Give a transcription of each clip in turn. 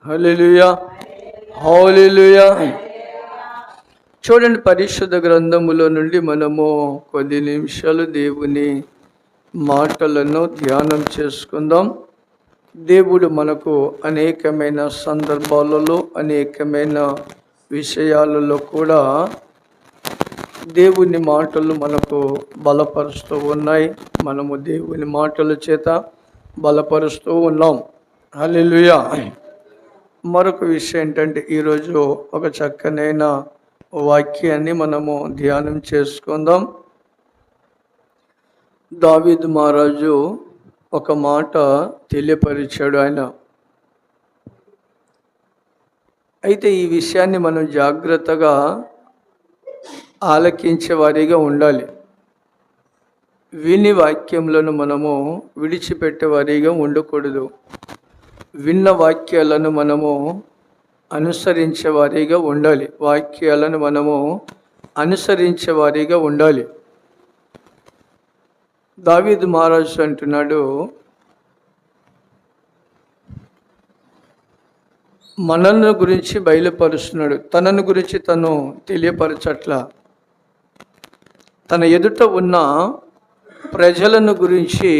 హల్లెలూయా, హల్లెలూయా. చూడండి, పరిశుద్ధ గ్రంథములో నుండి మనము కొద్ది నిమిషాలు దేవుని మాటలను ధ్యానం చేసుకుందాం. దేవుడు మనకు అనేకమైన సందర్భాలలో, అనేకమైన విషయాలలో కూడా దేవుని మాటలు మనకు బలపరుస్తూ ఉన్నాయి. మనము దేవుని మాటల చేత బలపరుస్తూ ఉన్నాం. హల్లెలూయా. మరొక విషయం ఏంటంటే, ఈరోజు ఒక చక్కనైన వాక్యాన్ని మనము ధ్యానం చేసుకుందాం. దావీదు మహారాజు ఒక మాట తెలియపరిచాడు ఆయన. అయితే ఈ విషయాన్ని మనం జాగ్రత్తగా ఆలకించే వారిగా ఉండాలి. విని వాక్యములను మనము విడిచిపెట్టే వారిగా ఉండకూడదు. విన్న వాక్యాలను మనము అనుసరించే వారిగా ఉండాలి. వాక్యాలను మనము అనుసరించే వారిగా ఉండాలి. దావీదు మహారాజు అంటున్నాడు, మనల్ని గురించి బయలుపరుస్తున్నాడు. తనను గురించి తను తెలియపరచట్లా. తన ఎదుట ఉన్న ప్రజలను గురించి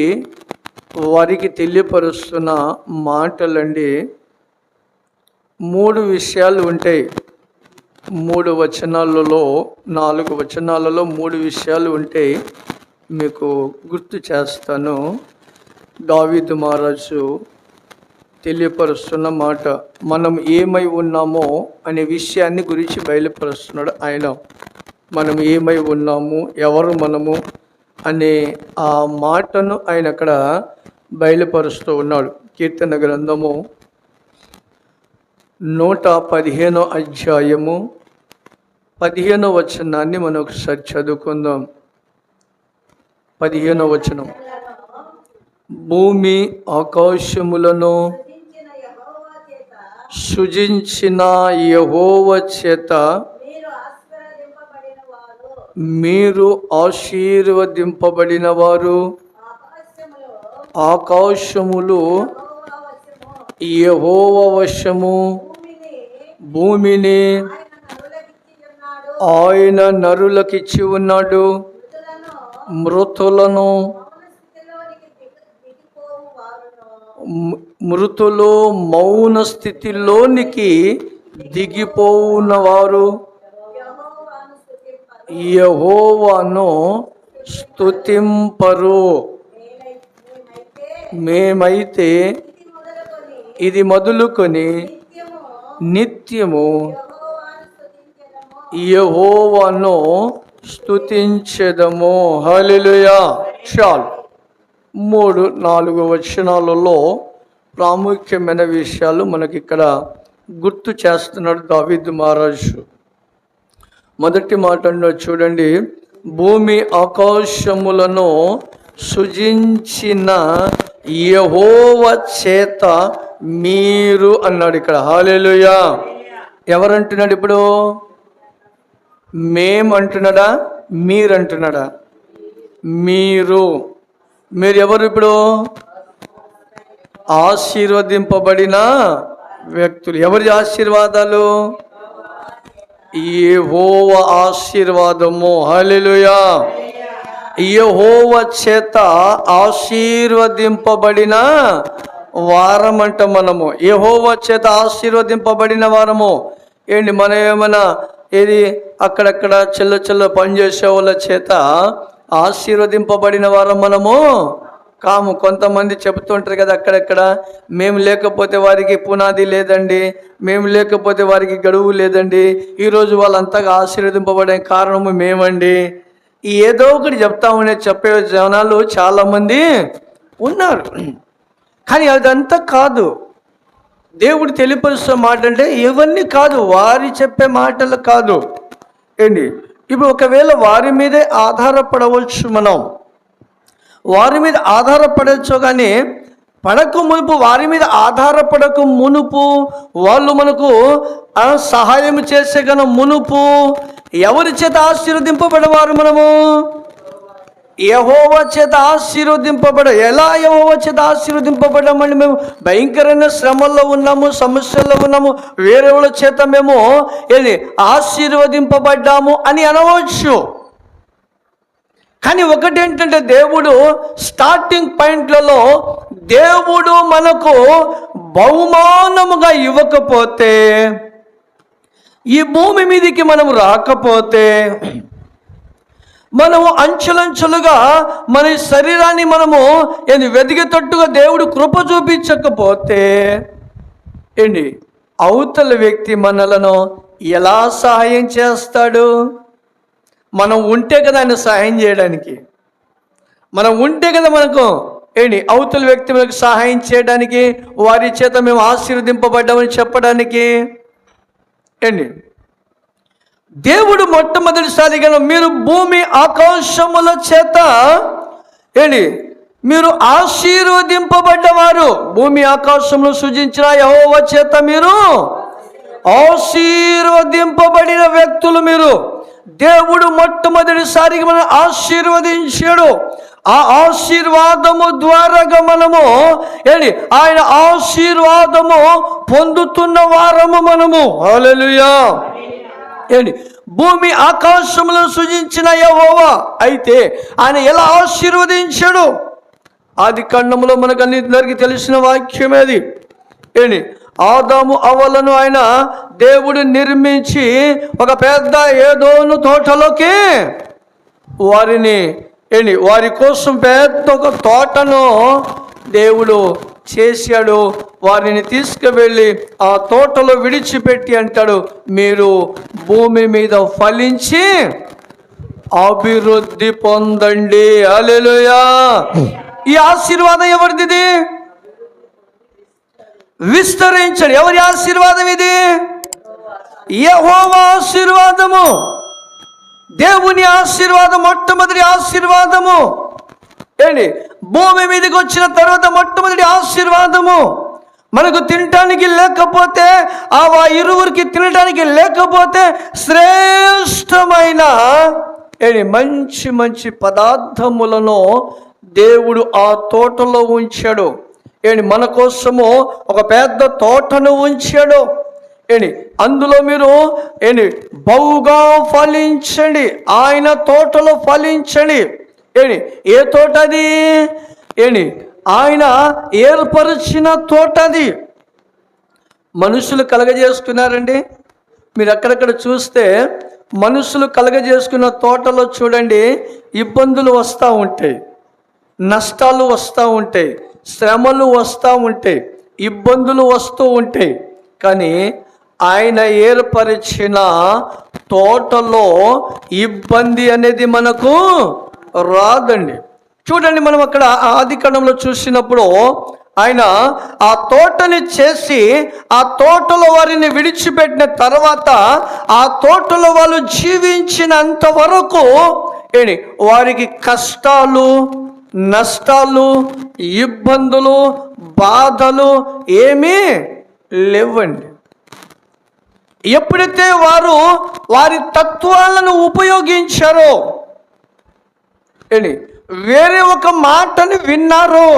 వారికి తెలియపరుస్తున్న మాటలండి. 3 విషయాలు ఉంటాయి. 3 వచనాలలో, 4 వచనాలలో 3 విషయాలు ఉంటాయి. మీకు గుర్తు చేస్తాను. దావీదు మహారాజు తెలియపరుస్తున్న మాట, మనం ఏమై ఉన్నామో అనే విషయాన్ని గురించి బయలుపరుస్తున్నాడు ఆయన. మనం ఏమై ఉన్నాము, ఎవరు మనము అనే ఆ మాటను ఆయన అక్కడ బయలుపరుస్తూ ఉన్నాడు. కీర్తన గ్రంథము 115వ అధ్యాయము 15వ వచనాన్ని మనం ఒకసారి చదువుకుందాం. 15వ వచనం, భూమి ఆకాశములను సృజించిన యెహోవా చేత మీరు ఆశీర్వదింపబడిన వారు. ఆకాశములు యెహోవా వశము, భూమిని ఆయన నరులకిచ్చి ఉన్నాడు. మృతులు మౌన స్థితిలోనికి దిగిపోవునవారు యెహోవాను స్తుతింపరు. మేమైతే ఇది మొదలుకొని నిత్యము యెహోవాను స్తుతించెదము. హల్లెలూయా. చాలు. 3-4 వచనాలలో ప్రాముఖ్యమైన విషయాలు మనకి ఇక్కడ గుర్తు చేస్తున్నాడు దావీదు మహారాజు. మొదటి మాటలో చూడండి, భూమి ఆకాశములను సృజించిన యెహోవా చేత మీరు అన్నాడు ఇక్కడ. హల్లెలూయా. ఎవరంటున్నాడు ఇప్పుడు? మేం అంటున్నాడా, మీరంటున్నాడా? మీరు. మీరు ఎవరు ఇప్పుడు? ఆశీర్వదింపబడిన వ్యక్తులు. ఎవరి ఆశీర్వాదాలు? యెహోవా ఆశీర్వాదము. హల్లెలూయా. యెహోవా చేత ఆశీర్వదింపబడిన వారమంట మనము. యెహోవా చేత ఆశీర్వదింపబడిన వారము. ఏంటి, మనం ఏమైనా ఏది అక్కడక్కడ చిల్ల పనిచేసే వాళ్ళ చేత ఆశీర్వదింపబడిన వారం మనము కాము. కొంతమంది చెబుతుంటారు కదా అక్కడక్కడ, మేము లేకపోతే వారికి పునాది లేదండి, మేము లేకపోతే వారికి గడువు లేదండి, ఈరోజు వాళ్ళంతగా ఆశీర్వదింపబడే కారణము మేమండి. ఏదో ఒకటి చెప్తామనే చెప్పే జనాలు చాలామంది ఉన్నారు. కానీ అదంతా కాదు. దేవుడు తెలియపరుస్తున్న మాట అంటే ఇవన్నీ కాదు, వారి చెప్పే మాటలు కాదు. ఏంటి, ఇప్పుడు ఒకవేళ వారి మీదే ఆధారపడవచ్చు, మనం వారి మీద ఆధారపడవచ్చు. కానీ పడక మునుపు, వారి మీద ఆధారపడక మునుపు, వాళ్ళు మనకు సహాయం చేసే కన్నా మునుపు ఎవరి చేత ఆశీర్వదింపబడేవారు మనము? యెహోవా చేత ఎలా యెహోవా చేత ఆశీర్వదింపబడ్డామండి? మేము భయంకరమైన శ్రమల్లో ఉన్నాము, సమస్యల్లో ఉన్నాము, వేరే వాళ్ళ చేత మేము ఏది ఆశీర్వదింపబడ్డాము అని అనవచ్చు. కానీ ఒకటేంటంటే, దేవుడు స్టార్టింగ్ పాయింట్లలో దేవుడు మనకు బహుమానముగా ఇవ్వకపోతే, ఈ భూమి మీదకి మనం రాకపోతే, మనము అంచెలంచెలుగా మన శరీరాన్ని మనము వెదిగేటట్టుగా దేవుడు కృప చూపించకపోతే ఏంటి అవతల వ్యక్తి మనలను ఎలా సహాయం చేస్తాడు? మనం ఉంటే కదా ఆయన సహాయం చేయడానికి. మనం ఉంటే కదా మనకు అవతల వ్యక్తి మనకు సహాయం చేయడానికి, వారి చేత మేము ఆశీర్వదింపబడ్డామని చెప్పడానికి. దేవుడు మొట్టమొదటిసారిగా మీరు భూమి ఆకాశముల చేత మీరు ఆశీర్వదింపబడ్డవారు, భూమి ఆకాశములు సృజించిన యెహోవా చేత మీరు ఆశీర్వదింపబడిన వ్యక్తులు మీరు. దేవుడు మొట్టమొదటిసారిగా మనం ఆశీర్వదించాడు. ఆ ఆశీర్వాదము ద్వారాగా మనము ఆయన ఆశీర్వాదము పొందుతున్న వారము మనము. హల్లెలూయా. భూమి ఆకాశములను సృజించిన యెహోవా అయితే ఆయన ఎలా ఆశీర్వదించాడు? ఆది కాండములో మనకు అందరికీ తెలిసిన వాక్యమేది. ఆదాము అవ్వలను ఆయన దేవుడు నిర్మించి ఒక పెద్ద ఏదోను తోటలోకి వారి కోసం పెద్ద ఒక తోటను దేవుడు చేశాడు. వారిని తీసుకువెళ్ళి ఆ తోటలో విడిచిపెట్టి అంటాడు, మీరు భూమి మీద ఫలించి అభివృద్ధి పొందండి. హల్లెలూయా. ఈ ఆశీర్వాదం ఎవరిది? విస్తరించండి. ఎవరి ఆశీర్వాదం ఇది? యెహోవా ఆశీర్వాదము, దేవుని ఆశీర్వాదం, మొట్టమొదటి ఆశీర్వాదము. భూమి మీదకి వచ్చిన తర్వాత మొట్టమొదటి ఆశీర్వాదము. మనకు తినటానికి లేకపోతే, ఆ ఇరువురికి తినటానికి లేకపోతే శ్రేష్టమైన మంచి మంచి పదార్థములను దేవుడు ఆ తోటలో ఉంచాడు. మన కోసము ఒక పెద్ద తోటను ఉంచాడు. అందులో మీరు బహుగా ఫలించండి, ఆయన తోటలో ఫలించండి. ఏ తోట అది? ఆయన ఏర్పరిచిన తోట అది. మనుషులు కలగజేసుకున్నారండి. మీరు అక్కడక్కడ చూస్తే మనుషులు కలగజేసుకున్న తోటలో చూడండి, ఇబ్బందులు వస్తూ ఉంటాయి, నష్టాలు వస్తూ ఉంటాయి, శ్రమలు వస్తూ ఉంటాయి, ఇబ్బందులు వస్తూ ఉంటాయి. కానీ ఆయన ఏర్పరిచిన తోటలో ఇబ్బంది అనేది మనకు రాదండి. చూడండి, మనం అక్కడ ఆది కాండంలో చూసినప్పుడు ఆయన ఆ తోటని చేసి ఆ తోటలో వారిని విడిచిపెట్టిన తర్వాత ఆ తోటలో వాళ్ళు జీవించినంత వరకు వారికి కష్టాలు, నష్టాలు, ఇబ్బందులు, బాధలు ఏమీ లేవండి. ఎప్పుడైతే వారు వారి తత్వాలను ఉపయోగించారో, వేరే ఒక మాటని విన్నారో,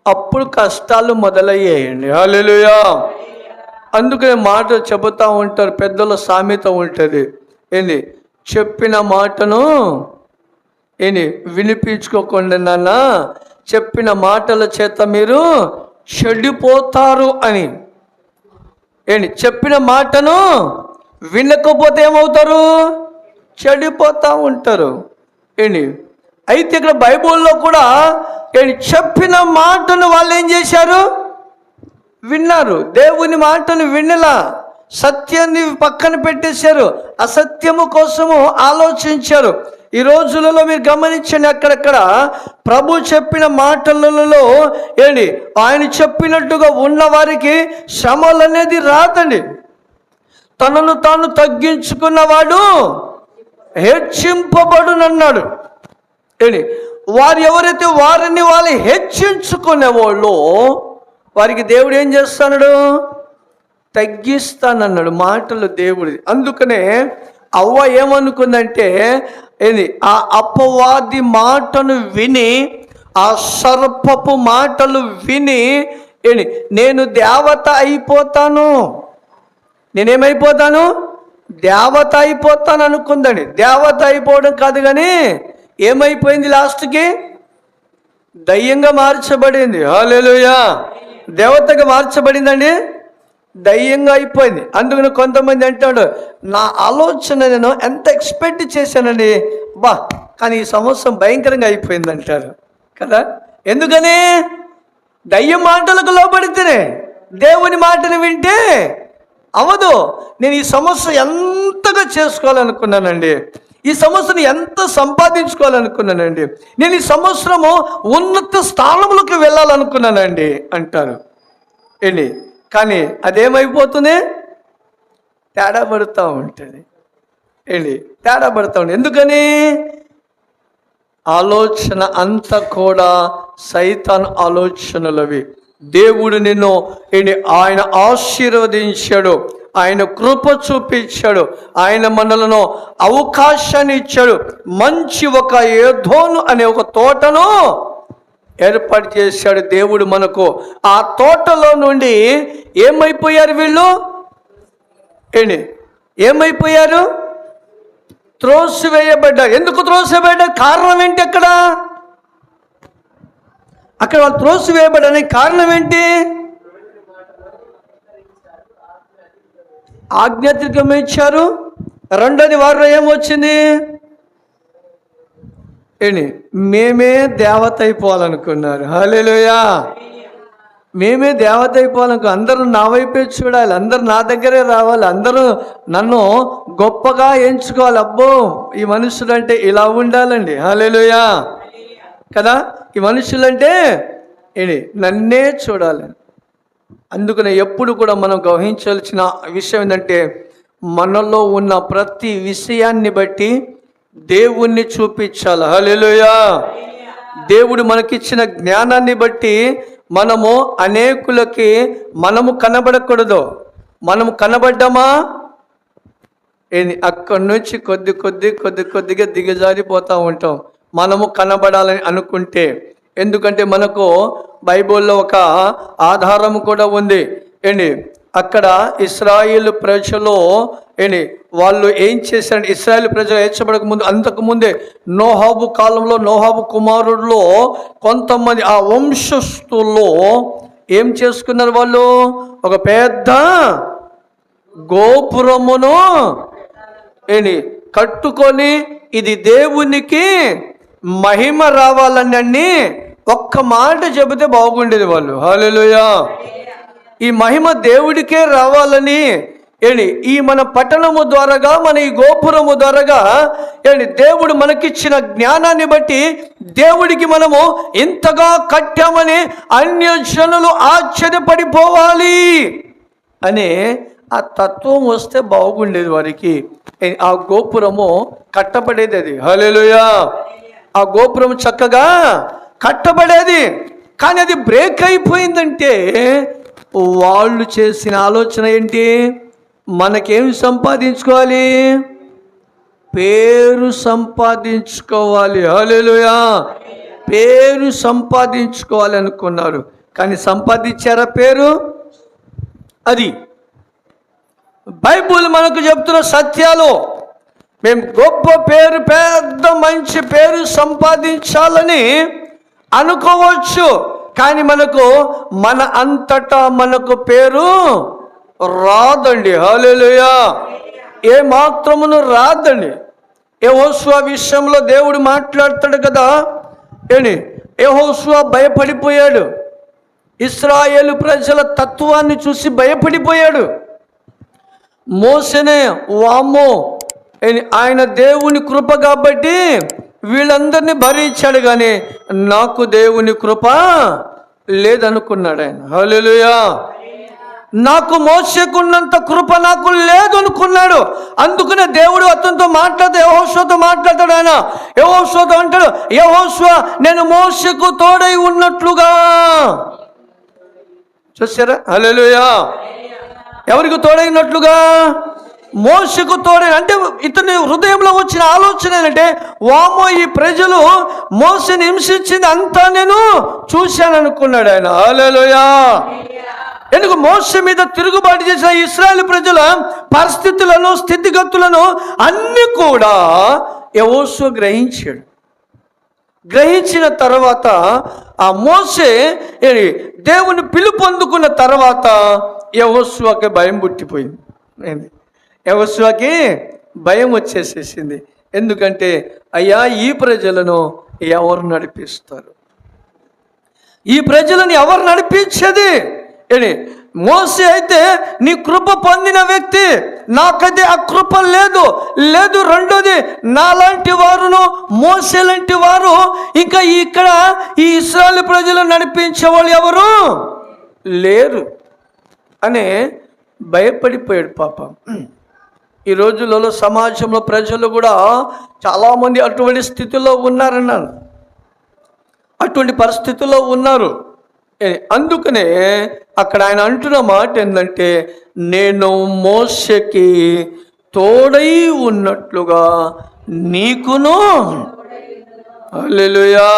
అప్పుడు కష్టాలు మొదలయ్యాయండి. హల్లెలూయా. అందుకనే మాట చెబుతూ ఉంటారు, పెద్దల సామెత ఉంటుంది, చెప్పిన మాటను వినిపించుకోకుండా నాన్న, చెప్పిన మాటల చేత మీరు చెడిపోతారు అని. చెప్పిన మాటను వినకపోతే ఏమవుతారు? చెడిపోతూ ఉంటారు. అయితే ఇక్కడ బైబిల్లో కూడా చెప్పిన మాటను వాళ్ళు ఏం చేశారు? విన్నారు. దేవుని మాటను వినలా, సత్యాన్ని పక్కన పెట్టేశారు, అసత్యము కోసము ఆలోచించారు. ఈ రోజులలో మీరు గమనించండి, అక్కడక్కడ ప్రభు చెప్పిన మాటలలో ఆయన చెప్పినట్టుగా ఉన్న వారికి శ్రమలు అనేది రాదండి. తనను తాను తగ్గించుకున్నవాడు హెచ్చింపబడునన్నాడు. వారు ఎవరైతే వారిని వాళ్ళు హెచ్చించుకునేవాళ్ళు, వారికి దేవుడు ఏం చేస్తాడు? తగ్గిస్తానన్నాడు. మాటలు దేవుడి. అందుకనే అవ్వ ఏమనుకుందంటే, ఏంది ఆ అపవాది మాటను విని, ఆ సర్పపు మాటలు విని ఏంటి, నేను దేవత అయిపోతాను, నేనేమైపోతాను, దేవత అయిపోతాను అనుకుందండి. దేవత అయిపోవడం కాదు కానీ ఏమైపోయింది, లాస్ట్కి దయ్యంగా మార్చబడింది. హల్లెలూయా. దేవతగా మార్చబడిందండి, దయ్యంగా అయిపోయింది. అందుకని కొంతమంది అంటాడు, నా ఆలోచన నేను ఎంత ఎక్స్పెక్ట్ చేశానండి, బా కానీ ఈ సంవత్సరం భయంకరంగా అయిపోయింది అంటారు కదా. ఎందుకని? దయ్యం మాటలకు లోబడితేనే, దేవుని మాటను వింటే అవదు. నేను ఈ సంవత్సరం ఎంతగా చేసుకోవాలనుకున్నానండి, ఈ సంవత్సరం ఎంత సంపాదించుకోవాలనుకున్నానండి, నేను ఈ సంవత్సరము ఉన్నత స్థానంలోకి వెళ్ళాలనుకున్నానండి అంటారు ఏంటి. కానీ అదేమైపోతుంది, తేడా పడుతూ ఉంటుంది ఏంటి, తేడా పడుతూ ఉంటుంది. ఎందుకని? ఆలోచన అంతా కూడా సైతాన్ ఆలోచనలవి. దేవుడు నిన్ను ఏంటి, ఆయన ఆశీర్వదించాడు, ఆయన కృప చూపించాడు, ఆయన మనలను అవకాశాన్ని ఇచ్చాడు. మంచి ఒక ఏదోను అనే ఒక తోటను ఏర్పాటు చేశాడు దేవుడు మనకు. ఆ తోటలో నుండి ఏమైపోయారు వీళ్ళు ఏంటి, ఏమైపోయారు, త్రోసివేయబడ్డారు. ఎందుకు త్రోసివేయబడ్డారు? కారణం ఏంటి? అక్కడ వాళ్ళు త్రోసివేయబడడానికి కారణం ఏంటి? ఆజ్ఞాత్రికం ఇచ్చారు. రెండోది వారిలో ఏమొచ్చింది ఏంటి, మేమే దేవత అయిపోవాలనుకున్నారు. హల్లెలూయా. మేమే దేవత అయిపోవాలనుకో, అందరూ నా వైపే చూడాలి, అందరూ నా దగ్గరే రావాలి, అందరూ నన్ను గొప్పగా ఎంచుకోవాలి. అబ్బో ఈ మనుషులంటే ఇలా ఉండాలండి. హల్లెలూయా కదా. ఈ మనుషులంటే ఏంటి, నన్నే చూడాలి. అందుకనే ఎప్పుడు కూడా మనం గ్రహించాల్సిన విషయం ఏంటంటే, మనలో ఉన్న ప్రతి విషయాన్ని బట్టి దేవుణ్ణి చూపించాలి. హల్లెలూయా. దేవుడు మనకిచ్చిన జ్ఞానాన్ని బట్టి మనము అనేకులకి మనము కనబడకూడదు. మనము కనబడ్డామా ఏంది, అక్కడి నుంచి కొద్దిగా దిగజారిపోతూ ఉంటాం మనము కనబడాలని అనుకుంటే. ఎందుకంటే మనకు బైబిల్లో ఒక ఆధారం కూడా ఉంది ఏంటి, అక్కడ ఇశ్రాయేలు ప్రజలు ఏంటి, వాళ్ళు ఏం చేశారంటే, ఇశ్రాయేలు ప్రజలు హెచ్చబడక ముందు, అంతకుముందే నోహాబు కాలంలో నోహాబు కుమారుల్లో కొంతమంది ఆ వంశస్థుల్లో ఏం చేసుకున్నారు, వాళ్ళు ఒక పెద్ద గోపురమును ఏంటి కట్టుకొని, ఇది దేవునికి మహిమ రావాలని ఒక్క మాట చెబితే బాగుండేది వాళ్ళు. హల్లెలూయా. ఈ మహిమ దేవుడికే రావాలని ఏంటి, ఈ మన పట్టణము ద్వారాగా, మన ఈ గోపురము ద్వారాగా ఏంటి, దేవుడు మనకిచ్చిన జ్ఞానాన్ని బట్టి దేవుడికి మనము ఇంతగా కట్టామని అన్యజనులు ఆశ్చర్యపడిపోవాలి అని ఆ తత్వం వస్తే బాగుండేది వారికి. ఆ గోపురము కట్టబడేది అది. హల్లెలూయా. ఆ గోపురం చక్కగా కట్టబడేది. కానీ అది బ్రేక్ అయిపోయిందంటే వాళ్ళు చేసిన ఆలోచన ఏంటి, మనకేం సంపాదించుకోవాలి, పేరు సంపాదించుకోవాలి. హల్లెలూయా. పేరు సంపాదించుకోవాలి అనుకున్నారు, కానీ సంపాదించారా పేరు? అది బైబుల్ మనకు చెప్తున్న సత్యాలు. మేము గొప్ప పేరు, పెద్ద మంచి పేరు సంపాదించాలని అనుకోవచ్చు, కానీ మనకు మన అంతటా మనకు పేరు రాదండి. హల్లెలూయా. ఏ మాత్రమును రాదండి. యెహోషువ విషయంలో దేవుడు మాట్లాడతాడు కదా ఏంటి, యెహోషువ భయపడిపోయాడు, ఇశ్రాయేలు ప్రజల తత్వాన్ని చూసి భయపడిపోయాడు. మోసెనే వామ్మో ఆయన దేవుని కృప కాబట్టి వీళ్ళందరినీ భరించాడు, కానీ నాకు దేవుని కృప లేదనుకున్నాడు ఆయన. హల్లెలూయా. నాకు మోసకున్నంత కృప నాకు లేదు అనుకున్నాడు. అందుకనే దేవుడు అతనితో యెహోషువతో మాట్లాడతాడు. ఆయన యెహోషువతో అంటాడు, యెహోషువ నేను మోసకు తోడై ఉన్నట్లుగా. చూసారా? హల్లెలూయా. ఎవరికి తోడైనట్లుగా? మోషకు తోడే అంటే ఇతని హృదయంలో వచ్చిన ఆలోచన ఏంటంటే, వామో ఈ ప్రజలు మోసని హింసించింది అంతా నేను చూశాను అనుకున్నాడు ఆయన. హల్లెలూయా. ఎందుకు మోస మీద తిరుగుబాటు చేసిన ఇశ్రాయేలు ప్రజల పరిస్థితులను, స్థితిగతులను అన్ని కూడా యెహోషువ గ్రహించాడు. గ్రహించిన తర్వాత ఆ మోసే దేవుని పిలుపు అందుకున్న తర్వాత యెహోషువకి భయం పుట్టిపోయింది. యెహోషువకి భయం వచ్చేసేసింది. ఎందుకంటే అయ్యా ఈ ప్రజలను ఎవరు నడిపిస్తారు, ఈ ప్రజలను ఎవరు నడిపించేది? మోసే అయితే నీ కృప పొందిన వ్యక్తి, నాకైతే ఆ కృప లేదు. రెండోది, నాలాంటి వారును మోసే లాంటి వారు ఇంకా ఇక్కడ ఈ ఇశ్రాయేలు ప్రజలను నడిపించే వాళ్ళు ఎవరు లేరు అని భయపడిపోయాడు పాపం. ఈ రోజులలో సమాజంలో ప్రజలు కూడా చాలామంది అటువంటి స్థితిలో ఉన్నారన్నారు, అటువంటి పరిస్థితుల్లో ఉన్నారు. అందుకనే అక్కడ ఆయన అంటున్న మాట ఏంటంటే, నేను మోషకి తోడై ఉన్నట్లుగా నీకును. హల్లెలూయా,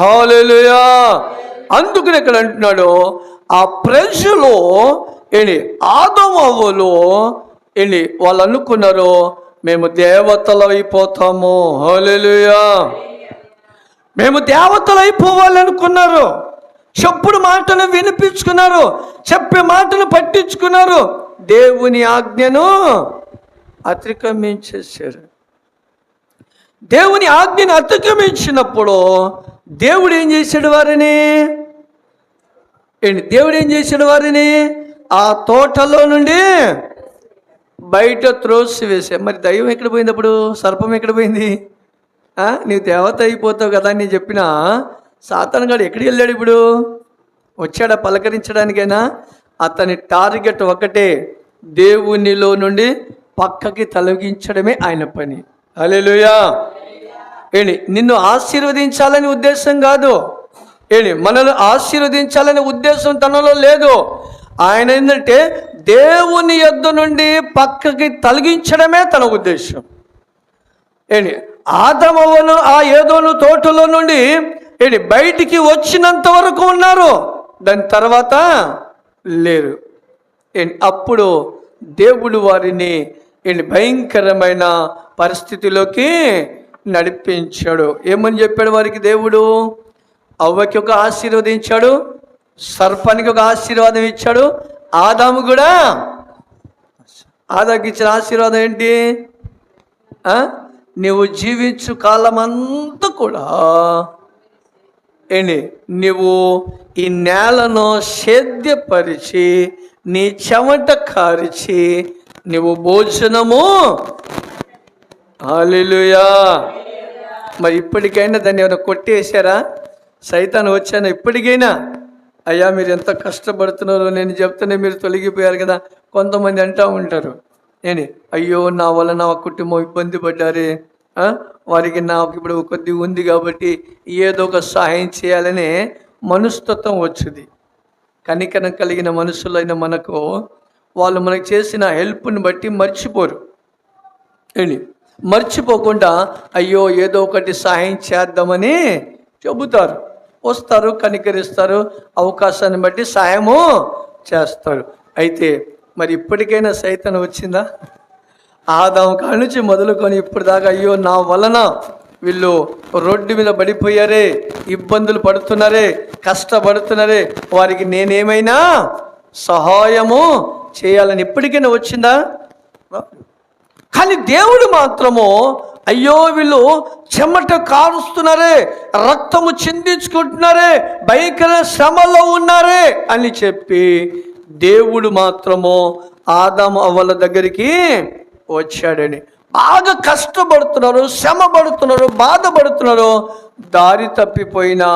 హల్లెలూయా. అందుకని ఇక్కడ అంటున్నాడు, ఆ ప్రజలు ఆదాము అవ్వలు వాళ్ళు అనుకున్నారు మేము దేవతలు అయిపోతాము. హల్లెలూయా. మేము దేవతలు అయిపోవాలనుకున్నారు. చెప్పుడు మాటలు వినిపించుకున్నారు, చెప్పే మాటలు పట్టించుకున్నారు, దేవుని ఆజ్ఞను అతిక్రమించేశారు. దేవుని ఆజ్ఞను అతిక్రమించినప్పుడు దేవుడు ఏం చేశాడు వారిని? దేవుడు ఏం చేశాడు వారిని? ఆ తోటలో నుండి బయట త్రోసి వేసా. మరి దైవం ఎక్కడ పోయింది? అప్పుడు సర్పం ఎక్కడ పోయింది? నీవు దేవత అయిపోతావు కదా అని చెప్పిన సాతాను గాడు ఎక్కడికి వెళ్ళాడు? ఇప్పుడు వచ్చాడా పలకరించడానికైనా? అతని టార్గెట్ ఒకటే, దేవునిలో నుండి పక్కకి తొలగించడమే ఆయన పని. హల్లెలూయా. నిన్ను ఆశీర్వదించాలని ఉద్దేశం కాదు, మనల్ని ఆశీర్వదించాలనే ఉద్దేశం తనలో లేదు. ఆయన ఏంటంటే దేవుని యొద్ద నుండి పక్కకి తొలగించడమే తన ఉద్దేశం. ఆదాము ఆ ఏదోను తోటలో నుండి బయటికి వచ్చినంత వరకు ఉన్నారు, దాని తర్వాత లేరు. అప్పుడు దేవుడు వారిని భయంకరమైన పరిస్థితిలోకి నడిపించాడు. ఏమని చెప్పాడు వారికి దేవుడు? అవ్వకి ఒక ఆశీర్వదించాడు, సర్పానికి ఒక ఆశీర్వాదం ఇచ్చాడు. ఆదాము కూడా, ఆదాకి ఇచ్చిన ఆశీర్వాదం ఏంటి? నువ్వు జీవించు కాలమంతా కూడా నువ్వు ఈ నేలను సేద్యపరిచి నీ చెమట కారిచి నువ్వు భోజనము. హల్లెలూయా. మరి ఇప్పటికైనా దాన్ని ఏమైనా కొట్టేశారా? సైతాను వచ్చాను ఇప్పటికైనా, అయ్యా మీరు ఎంత కష్టపడుతున్నారో నేను చెప్తూనే మీరు తొలగిపోయారు కదా. కొంతమంది అంటూ ఉంటారు, అయ్యో నా వల్ల నా కుటుంబం ఇబ్బంది పడ్డారే, వారికి నాకు ఇప్పుడు కొద్దిగా ఉంది కాబట్టి ఏదో ఒక సహాయం చేయాలనే మనస్తత్వం వచ్చింది. కనికరం కలిగిన మనుషులైన మనకు వాళ్ళు మనకు చేసిన హెల్ప్ని బట్టి మర్చిపోరు. మర్చిపోకుండా అయ్యో ఏదో ఒకటి సహాయం చేద్దామని చెబుతారు, వస్తారు, కనికరిస్తారు, అవకాశాన్ని బట్టి సహాయము చేస్తారు. అయితే మరి ఇప్పటికైనా సైతాను వచ్చిందా? ఆదాము కాడ నుంచి మొదలుకొని ఇప్పుడు దాకా అయ్యో నా వలన వీళ్ళు రోడ్డు మీద పడిపోయారే, ఇబ్బందులు పడుతున్నారే, కష్టపడుతున్నారే, వారికి నేనేమైనా సహాయము చేయాలని ఇప్పటికైనా వచ్చిందా? కానీ దేవుడు మాత్రము అయ్యో వీళ్ళు చెమట కారుస్తున్నారే, రక్తము చిందించుకుంటున్నారే, భయంకర శ్రమలో ఉన్నారే అని చెప్పి దేవుడు మాత్రము ఆదాము అవ్వల దగ్గరికి వచ్చాడని. బాగా కష్టపడుతున్నారు, శ్రమ పడుతున్నారు, బాధపడుతున్నారు, దారి తప్పిపోయినా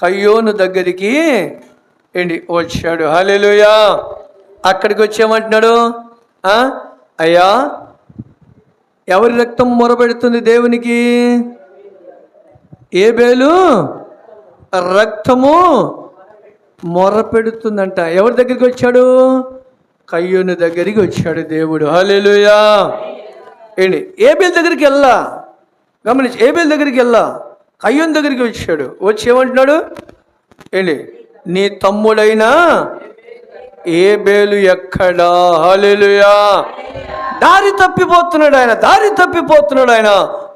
కయ్యోను దగ్గరికి వచ్చాడు. హల్లెలూయా. అక్కడికి వచ్చేమంటున్నాడు, అయ్యా ఎవరి రక్తం మొరపెడుతుంది దేవునికి? ఏబేలు రక్తము మొరపెడుతుందంట. ఎవరి దగ్గరికి వచ్చాడు? కయ్యూని దగ్గరికి వచ్చాడు దేవుడు. హల్లెలూయా. ఏంటి ఏబేల్ దగ్గరికి వెళ్ళా, గమనించి ఏబేల్ దగ్గరికి వెళ్ళా, కయ్యూని దగ్గరికి వచ్చాడు. వచ్చి ఏమంటున్నాడు? ఏంటి నీ తమ్ముడైనా ఏబేలు ఎక్కడా? హల్లెలూయా. దారి తప్పిపోతున్నాడు ఆయన,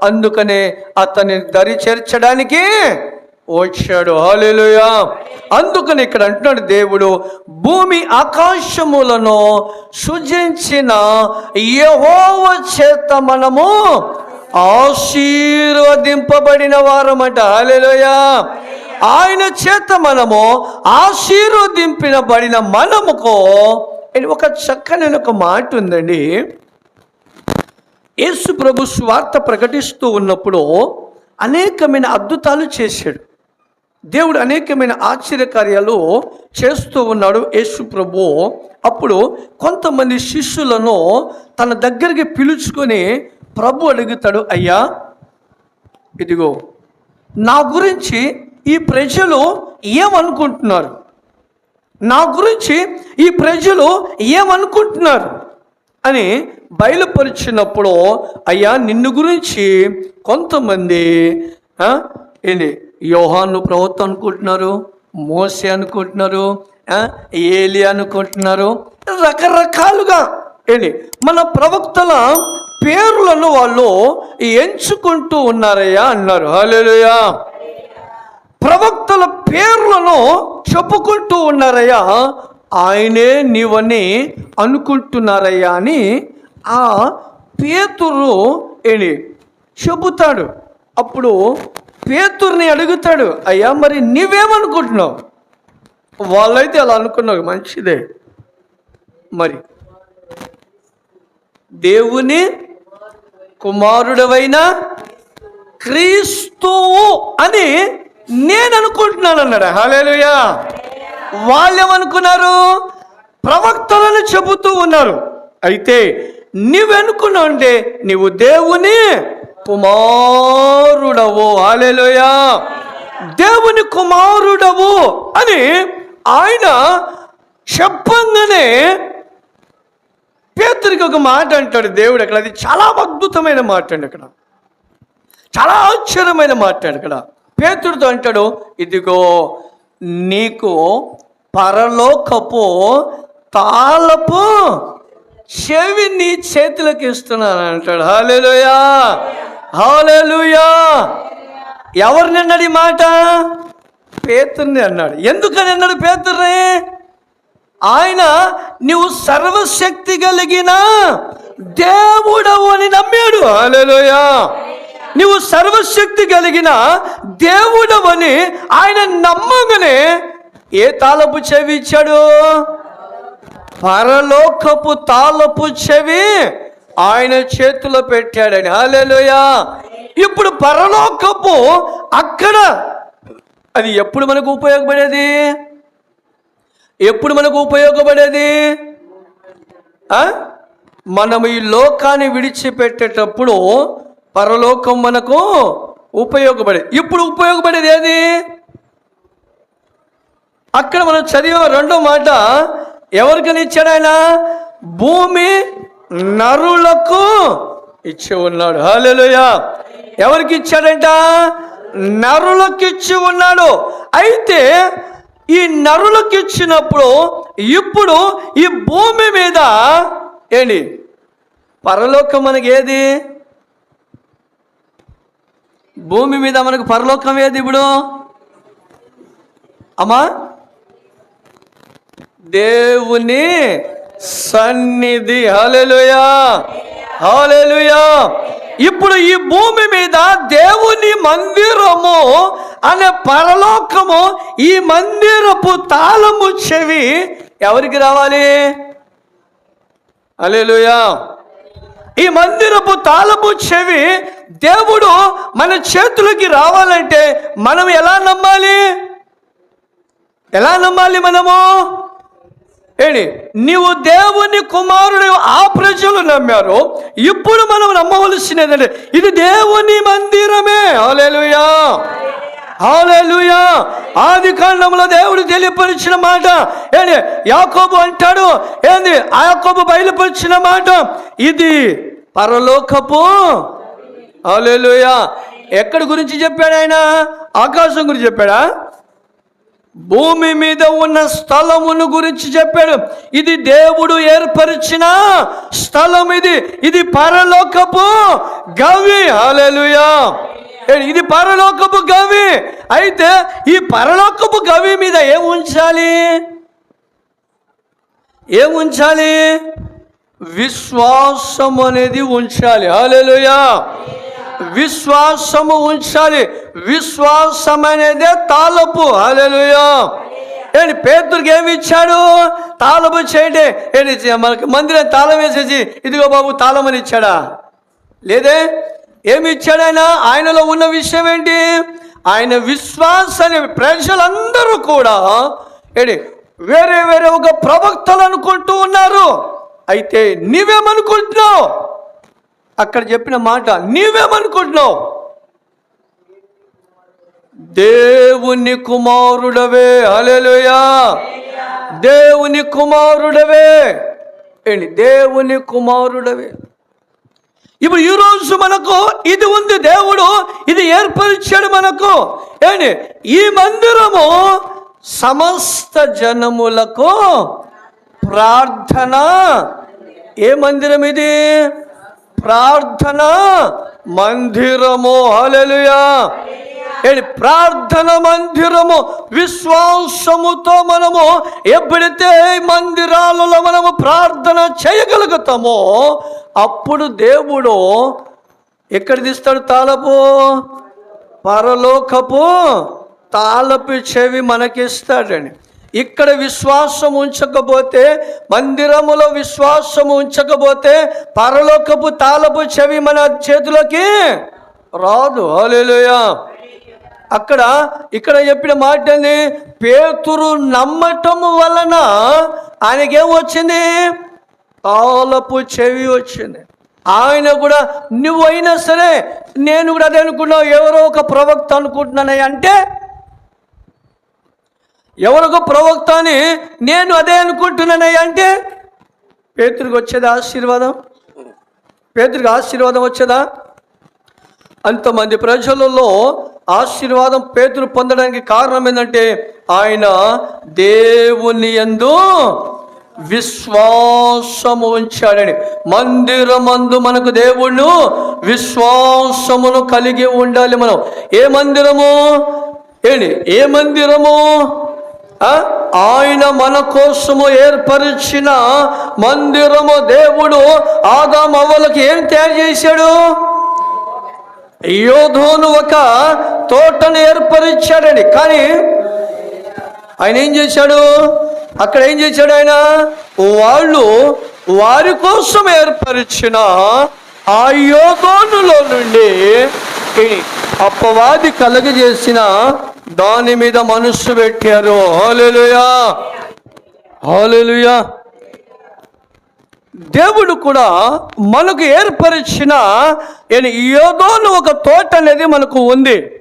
అందుకనే అతన్ని దరి చేర్చడానికి వచ్చాడు. హల్లెలూయా. అందుకని ఇక్కడ అంటున్నాడు దేవుడు, భూమి ఆకాశములను సృజించిన యెహోవా చేత మనము ఆశీర్వదింపబడిన వారమట. హల్లెలూయా. ఆయన చేత మనము ఆశీర్వదింపబడిన మనముకో ఒక చక్కని ఒక మాట ఉందండి. యేసు ప్రభు సువార్త ప్రకటిస్తూ ఉన్నప్పుడు అనేకమైన అద్భుతాలు చేశాడు దేవుడు, అనేకమైన ఆశ్చర్యకార్యాలు చేస్తూ ఉన్నాడు యేసు ప్రభు. అప్పుడు కొంతమంది శిష్యులను తన దగ్గరికి పిలుచుకొని ప్రభు అడుగుతాడు, అయ్యా ఇదిగో నా గురించి ఈ ప్రజలు ఏమనుకుంటున్నారు, నా గురించి ఈ ప్రజలు ఏమనుకుంటున్నారు అని బయలుపరిచినప్పుడు, అయ్యా నిన్ను గురించి కొంతమంది ఏంటి యోహాను ప్రవక్త అనుకుంటున్నారు, మోసే అనుకుంటున్నారు, ఏలి అనుకుంటున్నారు, రకరకాలుగా ఏంటి మన ప్రవక్తల పేర్లను వాళ్ళు ఎంచుకుంటూ ఉన్నారయ్యా అన్నారు. హల్లెలూయా. ప్రవక్తల పేర్లను చెప్పుకుంటూ ఉన్నారయ్యా, ఆయనే నీవని అనుకుంటున్నారయ్యా అని ఆ పేతురు ఏంటి చెబుతాడు. అప్పుడు పేతుర్ని అడుగుతాడు, అయ్యా మరి నీవేమనుకుంటున్నావు? వాళ్ళైతే అలా అనుకున్నావు, మంచిదే, మరి దేవుని కుమారుడవైన క్రీస్తువు అని నేను అనుకుంటున్నాను అన్నాడు. హల్లెలూయా. వాళ్ళేమనుకున్నారు? ప్రవక్తలను చెబుతూ ఉన్నారు. అయితే నీవెనుకున్నావు అంటే నీవు దేవుని కుమారుడవు. హల్లెలూయా. దేవుని కుమారుడవు అని ఆయన చెప్పంగానే పేతురికి ఒక మాట అంటాడు దేవుడు అక్కడ. అది చాలా అద్భుతమైన మాట అండి, అక్కడ చాలా ఆశ్చర్యమైన మాట అండి. అక్కడ పేతుడితో అంటాడు, ఇదిగో నీకు పరలోకపు తాళపు చెవి నీ చేతులకు ఇస్తున్నాను అంటాడు. హల్లెలూయా. హల్లెలూయా. ఎవరిని అన్నాడు ఈ మాట? పేతుర్ని అన్నాడు. ఎందుకని అన్నాడు పేతుర్ని? ఆయన నీవు సర్వశక్తి కలిగిన దేవుడవు అని నమ్మాడు. హల్లెలూయా. నీవు సర్వశక్తి కలిగిన దేవుడవని ఆయన నమ్మగానే ఏ తాళపు చెవి ఇచ్చాడు? పరలోకపు తాళపు చెవి ఆయన చేతిలో పెట్టాడని. హల్లెలూయా. ఇప్పుడు పరలోకపు అక్కడ అది ఎప్పుడు మనకు ఉపయోగపడేది? ఎప్పుడు మనకు ఉపయోగపడేది? మనం ఈ లోకాన్ని విడిచిపెట్టేటప్పుడు పరలోకం మనకు ఉపయోగపడేది. ఇప్పుడు ఉపయోగపడేది ఏది? అక్కడ మనం చదివే రెండో మాట, ఎవరికని ఇచ్చాడు ఆయన? భూమి నరులకు ఇచ్చి ఉన్నాడు. హల్లెలూయా. ఎవరికి ఇచ్చాడంట? నరులకు ఇచ్చి ఉన్నాడు. అయితే ఈ నరులకు ఇచ్చినప్పుడు ఇప్పుడు ఈ భూమి మీద ఏంటి పరలోకం మనకి ఏది? భూమి మీద మనకు పరలోకం ఏది ఇప్పుడు? అమ్మా, దేవుని సన్నిధి. హల్లెలూయా. హల్లెలూయా. ఇప్పుడు ఈ భూమి మీద దేవుని మందిరము అనే పరలోకము, ఈ మందిరపు తాళము చెవి ఎవరికి రావాలి? హల్లెలూయా. ఈ మందిరపు తాళము చెవి దేవుడు మన చేతులకి రావాలంటే మనం ఎలా నమ్మాలి? ఎలా నమ్మాలి మనము? ఏంటి నీవు దేవుని కుమారుడు ఆ ప్రజలు నమ్మారు. ఇప్పుడు మనం నమ్మవలసినది ఇది దేవుని మందిరమే. హల్లెలూయా. హల్లెలూయా. ఆది కాండంలో దేవుడు తెలియపరిచిన మాట ఏంటి? యాకోబు అంటాడు ఏంది? ఆ యాకోబు బయలుపరిచిన మాట ఇది పరలోకపు. హల్లెలూయా. ఎక్కడి గురించి చెప్పాడు ఆయన? ఆకాశం గురించి చెప్పాడా? భూమి మీద ఉన్న స్థలమును గురించి చెప్పాడు. ఇది దేవుడు ఏర్పరిచిన స్థలం. ఇది పరలోకపు గవి. హల్లెలూయా. ఇది పరలోకపు గవి. అయితే ఈ పరలోకపు గవి మీద ఏం ఉంచాలి? విశ్వాసం అనేది ఉంచాలి. హల్లెలూయా. విశ్వాసము ఉంచాలి. విశ్వాసం అనేదే తాళపు. హల్లెలూయా. ఏంటి పేతురుకి ఏమి ఇచ్చాడు? తాళపు చేయండి. ఏంటి మనకి మందిరం తాళం వేసేసి ఇదిగో బాబు తాళం అని ఇచ్చాడా? లేదే. ఏమి ఇచ్చాడు ఆయన? ఆయనలో ఉన్న విషయం ఏంటి? ఆయన విశ్వాసాన్ని ప్రజలందరూ కూడా ఏంటి వేరే వేరే ఒక ప్రవక్తలు అనుకుంటూ ఉన్నారు. అయితే నీవేమనుకుంటున్నావు? అక్కడ చెప్పిన మాట నీవేమనుకుంటున్నావు? దేవుని కుమారుడవే. హల్లెలూయా. దేవుని కుమారుడవే. ఏంటి? దేవుని కుమారుడవే. ఇప్పుడు ఈరోజు మనకు ఇది ఉంది. దేవుడు ఇది ఏర్పరిచాడు మనకు. ఏంటి? ఈ మందిరము సమస్త జనములకు ప్రార్థన. ఏ మందిరం ఇది? ప్రార్థన మందిరము. హల్లెలూయా. ఏంటి? ప్రార్థన మందిరము. విశ్వాసముతో మనము ఎప్పుడైతే మందిరాలలో మనము ప్రార్థన చేయగలుగుతామో అప్పుడు దేవుడు ఎక్కడ తీస్తాడు తాళపు? పరలోకపు తాళపు చెవి మనకిస్తాడని. ఇక్కడ విశ్వాసం ఉంచకపోతే, మందిరములో విశ్వాసం ఉంచకపోతే పరలోకపు తాళపు చెవి మన చేతిలోకి రాదు. హల్లెలూయా. ఇక్కడ చెప్పిన మాట ఏంది? పేతురు నమ్మటం వలన ఆయనకేం వచ్చింది? తాళపు చెవి వచ్చింది. ఆయన కూడా నువ్వైనా సరే నేను కూడా అదే అనుకున్నావు, ఎవరో ఒక ప్రవక్త అనుకుంటున్నానయ్య అంటే, ఎవరొక ప్రవక్త అని నేను అదే అనుకుంటున్నానయ్య అంటే పేతురికి వచ్చేదా ఆశీర్వాదం? పేతురికి ఆశీర్వాదం వచ్చేదా? అంతమంది ప్రజలలో ఆశీర్వాదం పేతురు పొందడానికి కారణం ఏంటంటే ఆయన దేవుని యందు విశ్వాసము ఉంచాడని. మందిరమందు మనకు దేవుడు విశ్వాసమును కలిగి ఉండాలి. మనం ఏ మందిరము? ఏ మందిరము? ఆయన మన కోసము ఏర్పరిచిన మందిరము. దేవుడు ఆదాము అవ్వలకు ఏం తయారు చేశాడు? యోధోను ఒక తోటను ఏర్పరిచాడని. కానీ ఆయన ఏం చేశాడు? అక్కడ ఏం చేశాడు ఆయన? వాళ్ళు వారి కోసం ఏర్పరిచిన ఆ యోధోనులో నుండి అపవాది కలుగజేసిన దాని మీద మనస్సు పెట్టారు. హల్లెలూయా. హల్లెలూయా. దేవుడు కూడా మనకు ఏర్పరిచిన యోధోను ఒక తోట అనేది మనకు ఉంది.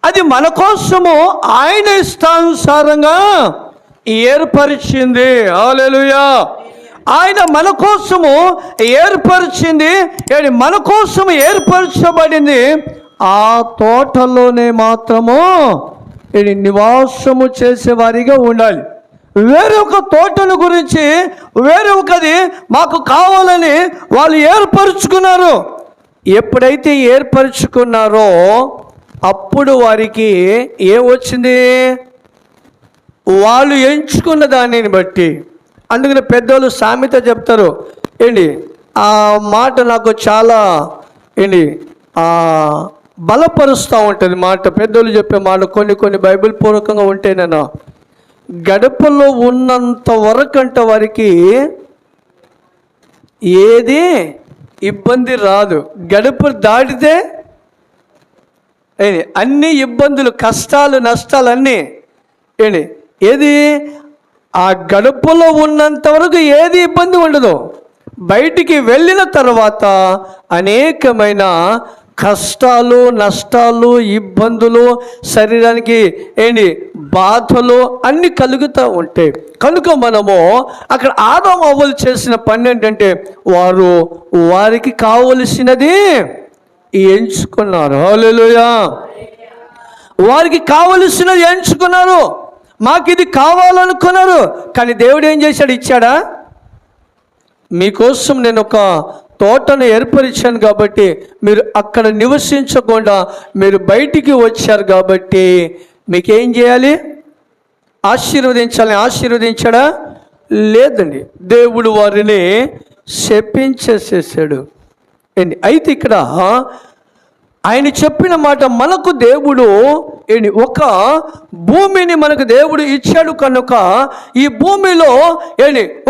అది మన కోసము ఆయన ఇష్టానుసారంగా ఏర్పరిచింది. హల్లెలూయా. ఆయన మన కోసము ఏర్పరిచింది. మన కోసం ఏర్పరచబడింది ఆ తోటలోనే మాత్రము నివాసము చేసేవారిగా ఉండాలి. వేరే ఒక తోటను గురించి వేరే ఒకది మాకు కావాలని వాళ్ళు ఏర్పరచుకున్నారు. ఎప్పుడైతే ఏర్పరచుకున్నారో అప్పుడు వారికి ఏమొచ్చింది? వాళ్ళు ఎంచుకున్న దానిని బట్టి. అందుకని పెద్దోళ్ళు సామెత చెప్తారు. ఆ మాట నాకు చాలా బలపరుస్తూ ఉంటుంది మాట. పెద్దోళ్ళు చెప్పే మాట కొన్ని బైబిల్ పూర్వకంగా ఉంటే నేను గడపలో ఉన్నంత వరకంట వారికి ఏది ఇబ్బంది రాదు. గడప దాటితే అన్ని ఇబ్బందులు, కష్టాలు, నష్టాలు అన్నీ ఏది ఆ గడపలో ఉన్నంత వరకు ఏది ఇబ్బంది ఉండదు. బయటికి వెళ్ళిన తర్వాత అనేకమైన కష్టాలు, నష్టాలు, ఇబ్బందులు, శరీరానికి బాధలు అన్నీ కలుగుతూ ఉంటాయి. కనుక మనము అక్కడ ఆదాము అవ్వలు చేసిన పని ఏంటంటే వారికి కావలసినది ఎంచుకున్నారు. హల్లెలూయా. వారికి కావలసినది ఎంచుకున్నారు. మాకు ఇది కావాలనుకున్నారు. కానీ దేవుడు ఏం చేశాడు? ఇచ్చాడా? మీకోసం నేను ఒక తోటను ఏర్పరిచాను కాబట్టి మీరు అక్కడ నివసించకుండా మీరు బయటికి వచ్చారు కాబట్టి మీకేం చేయాలి? ఆశీర్వదించాలని. ఆశీర్వదించాడా? లేదండి. దేవుడు వారిని శపించేసేసాడు. అయితే ఇక్కడ ఆయన చెప్పిన మాట, మనకు దేవుడు ఒక భూమిని మనకు దేవుడు ఇచ్చాడు కనుక, ఈ భూమిలో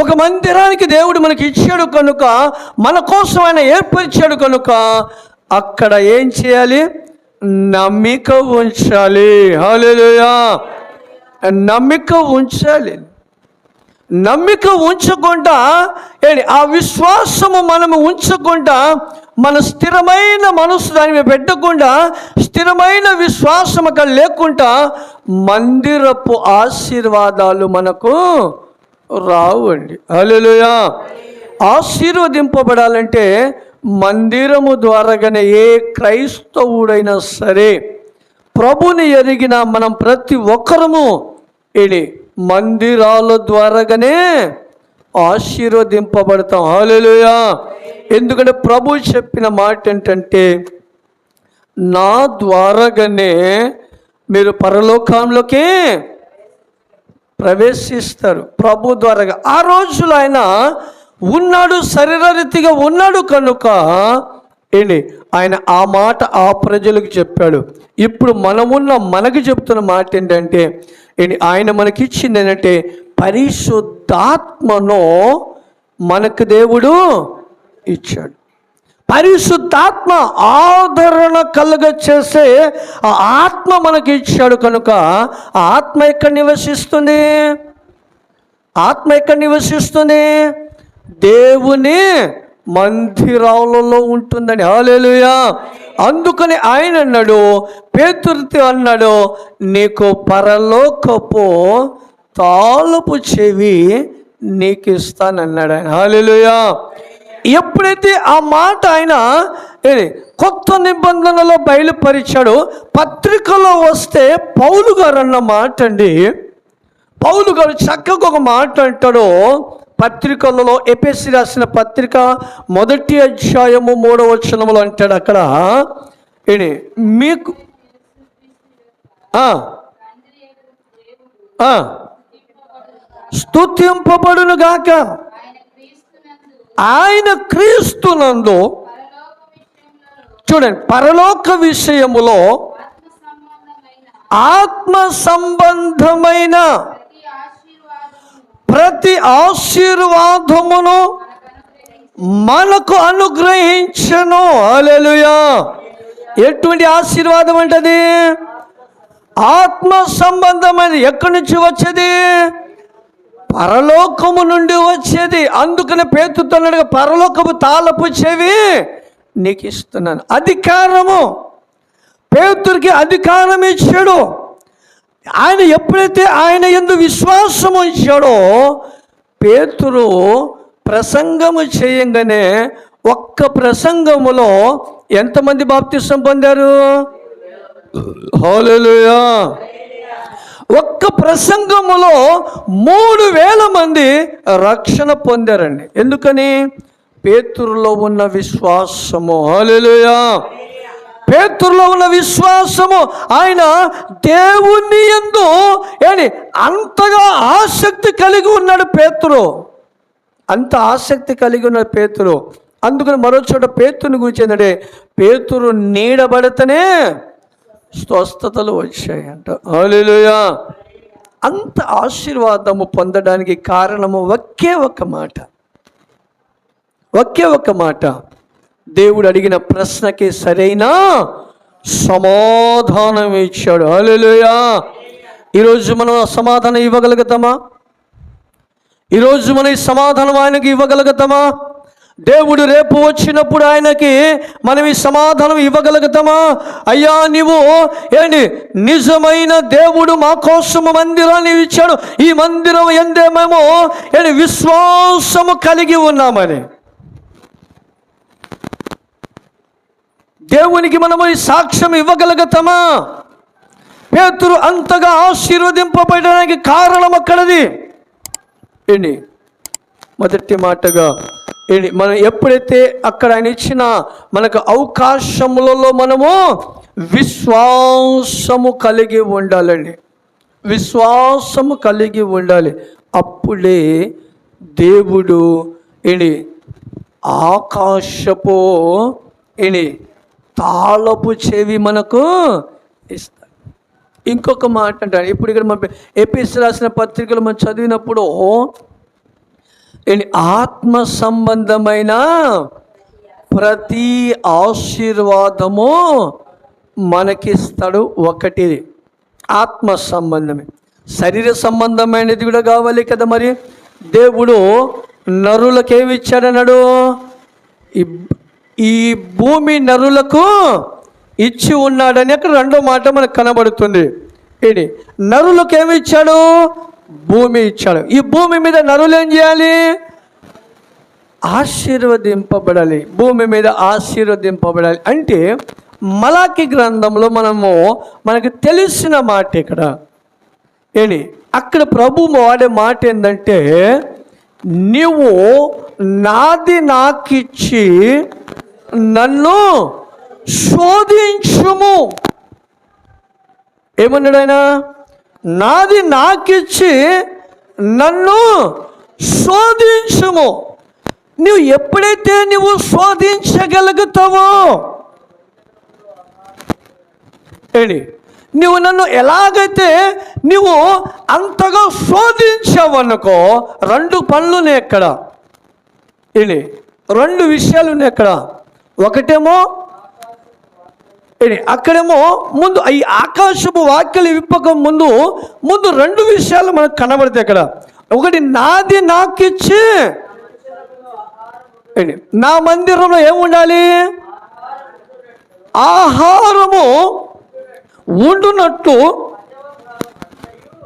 ఒక మందిరానికి దేవుడు మనకి ఇచ్చాడు కనుక, మన కోసం ఆయన ఏర్పరిచాడు కనుక అక్కడ ఏం చేయాలి? నమ్మిక ఉంచాలి. హల్లెలూయా. నమ్మిక ఉంచాలి. నమ్మిక ఉంచకుండా ఆ విశ్వాసము మనము ఉంచకుండా, మన స్థిరమైన మనసు దాని మీద పెట్టకుండా, స్థిరమైన విశ్వాసం అక్కడ లేకుండా మందిరపు ఆశీర్వాదాలు మనకు రావండి. హల్లెలూయా. ఆశీర్వదింపబడాలంటే మందిరము ద్వారాగానే ఏ క్రైస్తవుడైనా సరే, ప్రభుని ఎరిగిన మనం ప్రతి ఒక్కరము మందిరాల ద్వారాగానే ఆశీర్వదింపబడతాం. హల్లెలూయా. ఎందుకంటే ప్రభు చెప్పిన మాట ఏంటంటే, నా ద్వారాగానే మీరు పరలోకంలోకి ప్రవేశిస్తారు. ప్రభు ద్వారాగా. ఆ రోజులో ఆయన ఉన్నాడు, శరీరరీతిగా ఉన్నాడు కనుక ఆయన ఆ మాట ఆ ప్రజలకు చెప్పాడు. ఇప్పుడు మనకు చెప్తున్న మాట ఏంటంటే, ఆయన మనకిచ్చింది ఏంటంటే పరిశుద్ధాత్మను మనకు దేవుడు ఇచ్చాడు. పరిశుద్ధాత్మ ఆదరణ కలుగ చేసే ఆ ఆత్మ మనకి ఇచ్చాడు కనుక ఆ ఆత్మ ఎక్కడ నివసిస్తుంది? ఆత్మ ఎక్కడ నివసిస్తుంది? దేవుని మందిరాలలో ఉంటుందని. హల్లెలూయా. అందుకని ఆయన అన్నాడు, పేతురుతో అన్నాడు, నీకు పరలోకపు తాళపు చెవి నీకు ఇస్తానన్నాడు ఆయన. హల్లెలూయా. ఎప్పుడైతే ఆ మాట ఆయన కొత్త నిబంధనలో బయలుపరిచాడో, పత్రికలో వస్తే పౌలు గారు అన్న మాట అండి. పౌలు గారు చక్కగా ఒక మాట అంటాడు పత్రికలలో. ఎఫెసీ రాసిన పత్రిక 1వ అధ్యాయము 3వ వచనములో అంటాడు అక్కడ, మీకు స్తుతింపబడును గాక ఆయన క్రీస్తునందు. చూడండి, పరలోక విషయములో ఆత్మ సంబంధమైన ప్రతి ఆశీర్వాదమును మనకు అనుగ్రహించను. హల్లెలూయా. ఎటువంటి ఆశీర్వాదం అంటది? ఆత్మ సంబంధమైన. ఎక్కడి నుంచి వచ్చేది? పరలోకము నుండి వచ్చేది. అందుకనే పేతురుతో అన్నాడు, పరలోకము తాళపు చెవి నీకు ఇస్తున్నాను. అధికారము. పేతురుకి అధికారం ఇచ్చాడు. ఆయన ఎప్పుడైతే ఆయన యందు విశ్వాసం ఉంచాడో, పేతురు ప్రసంగము చేయంగానే ఒక్క ప్రసంగములో ఎంతమంది బాప్తిసం పొందారు? హల్లెలూయా. ఒక్క ప్రసంగములో 3000 మంది రక్షణ పొందారండి. ఎందుకని? పేతురులో ఉన్న విశ్వాసము. హల్లెలూయా. పేతురులో ఉన్న విశ్వాసము. ఆయన దేవుని యందు అంతగా ఆసక్తి కలిగి ఉన్నాడు పేతురు. అంత ఆసక్తి కలిగి ఉన్నాడు పేతురు. అందుకని మరో చోట పేతురుని గురించి ఏంటంటే, పేతురు నీడబడితేనే స్వస్థతలు వచ్చాయంట. హల్లెలూయా. అంత ఆశీర్వాదము పొందడానికి కారణము ఒకే ఒక మాట. దేవుడు అడిగిన ప్రశ్నకి సరైన సమాధానం ఇచ్చాడు. హల్లెలూయా. ఈరోజు మనం సమాధానం ఇవ్వగలుగుతామా? ఈరోజు మనం ఈ సమాధానం ఆయనకి ఇవ్వగలుగుతామా? దేవుడు రేపు వచ్చినప్పుడు ఆయనకి మనం ఈ సమాధానం ఇవ్వగలుగుతామా? అయ్యా నీవు ఏంటి నిజమైన దేవుడు మా కోసము మందిరాన్ని ఇచ్చాడు, ఈ మందిరం ఎందేమేమో ఏంటి విశ్వాసము కలిగి ఉన్నామని దేవునికి మనము ఈ సాక్ష్యం ఇవ్వగలుగుతామా? పేతురు అంతగా ఆశీర్వదింపబడడానికి కారణం అక్కడది ఏంటి? మొదటి మాటగా ఏంటి, మనం ఎప్పుడైతే అక్కడ ఆయన ఇచ్చిన మనకు అవకాశములలో మనము విశ్వాసము కలిగి ఉండాలండి, విశ్వాసము కలిగి ఉండాలి. అప్పుడే దేవుడు ఏంటి ఆకాశపు ఏంటి తాళపు చెవి మనకు ఇస్తాడు. ఇంకొక మాట అంటారు, ఇప్పుడు ఇక్కడ మన ఎపిఎస్ రాసిన పత్రికలు మనం చదివినప్పుడు ఆత్మ సంబంధమైన ప్రతి ఆశీర్వాదము మనకిస్తాడు. ఒకటి ఆత్మ సంబంధమే, శరీర సంబంధమైనది కూడా కావాలి కదా. మరి దేవుడు నరులకు ఏమి ఇచ్చాడన్నాడు? ఈ భూమి నరులకు ఇచ్చి ఉన్నాడని అక్కడ రెండో మాట మనకు కనబడుతుంది. ఏంటి? నరులకు ఏమి ఇచ్చాడు? భూమి ఇచ్చాడు. ఈ భూమి మీద నరులు ఏం చేయాలి? ఆశీర్వదింపబడాలి, భూమి మీద ఆశీర్వదింపబడాలి. అంటే మలాకి గ్రంథంలో మనకు తెలిసిన మాట ఇక్కడ ఏంటి, అక్కడ ప్రభు వాడే మాట ఏంటంటే, నీవు నాది నాకిచ్చి నన్ను శోధించుము. ఏమన్నాడు ఆయన? నాది నాకిచ్చి నన్ను శోధించుము. నువ్వు ఎప్పుడైతే నువ్వు శోధించగలుగుతావో ఏంటి, నువ్వు నన్ను ఎలాగైతే నువ్వు అంతగా శోధించావనుకో, రెండు పనులునే ఎక్కడ ఏంటి, రెండు విషయాలు ఉన్నాయి అక్కడ. ఒకటేమో అక్కడేమో ముందు ఈ ఆకాశపు వాక్యలు విప్పకం ముందు రెండు విషయాలు మనకు కనబడతాయి అక్కడ. ఒకటి, నాది నాకిచ్చి, నా మందిరంలో ఏముండాలి? ఆహారము ఉండునట్లు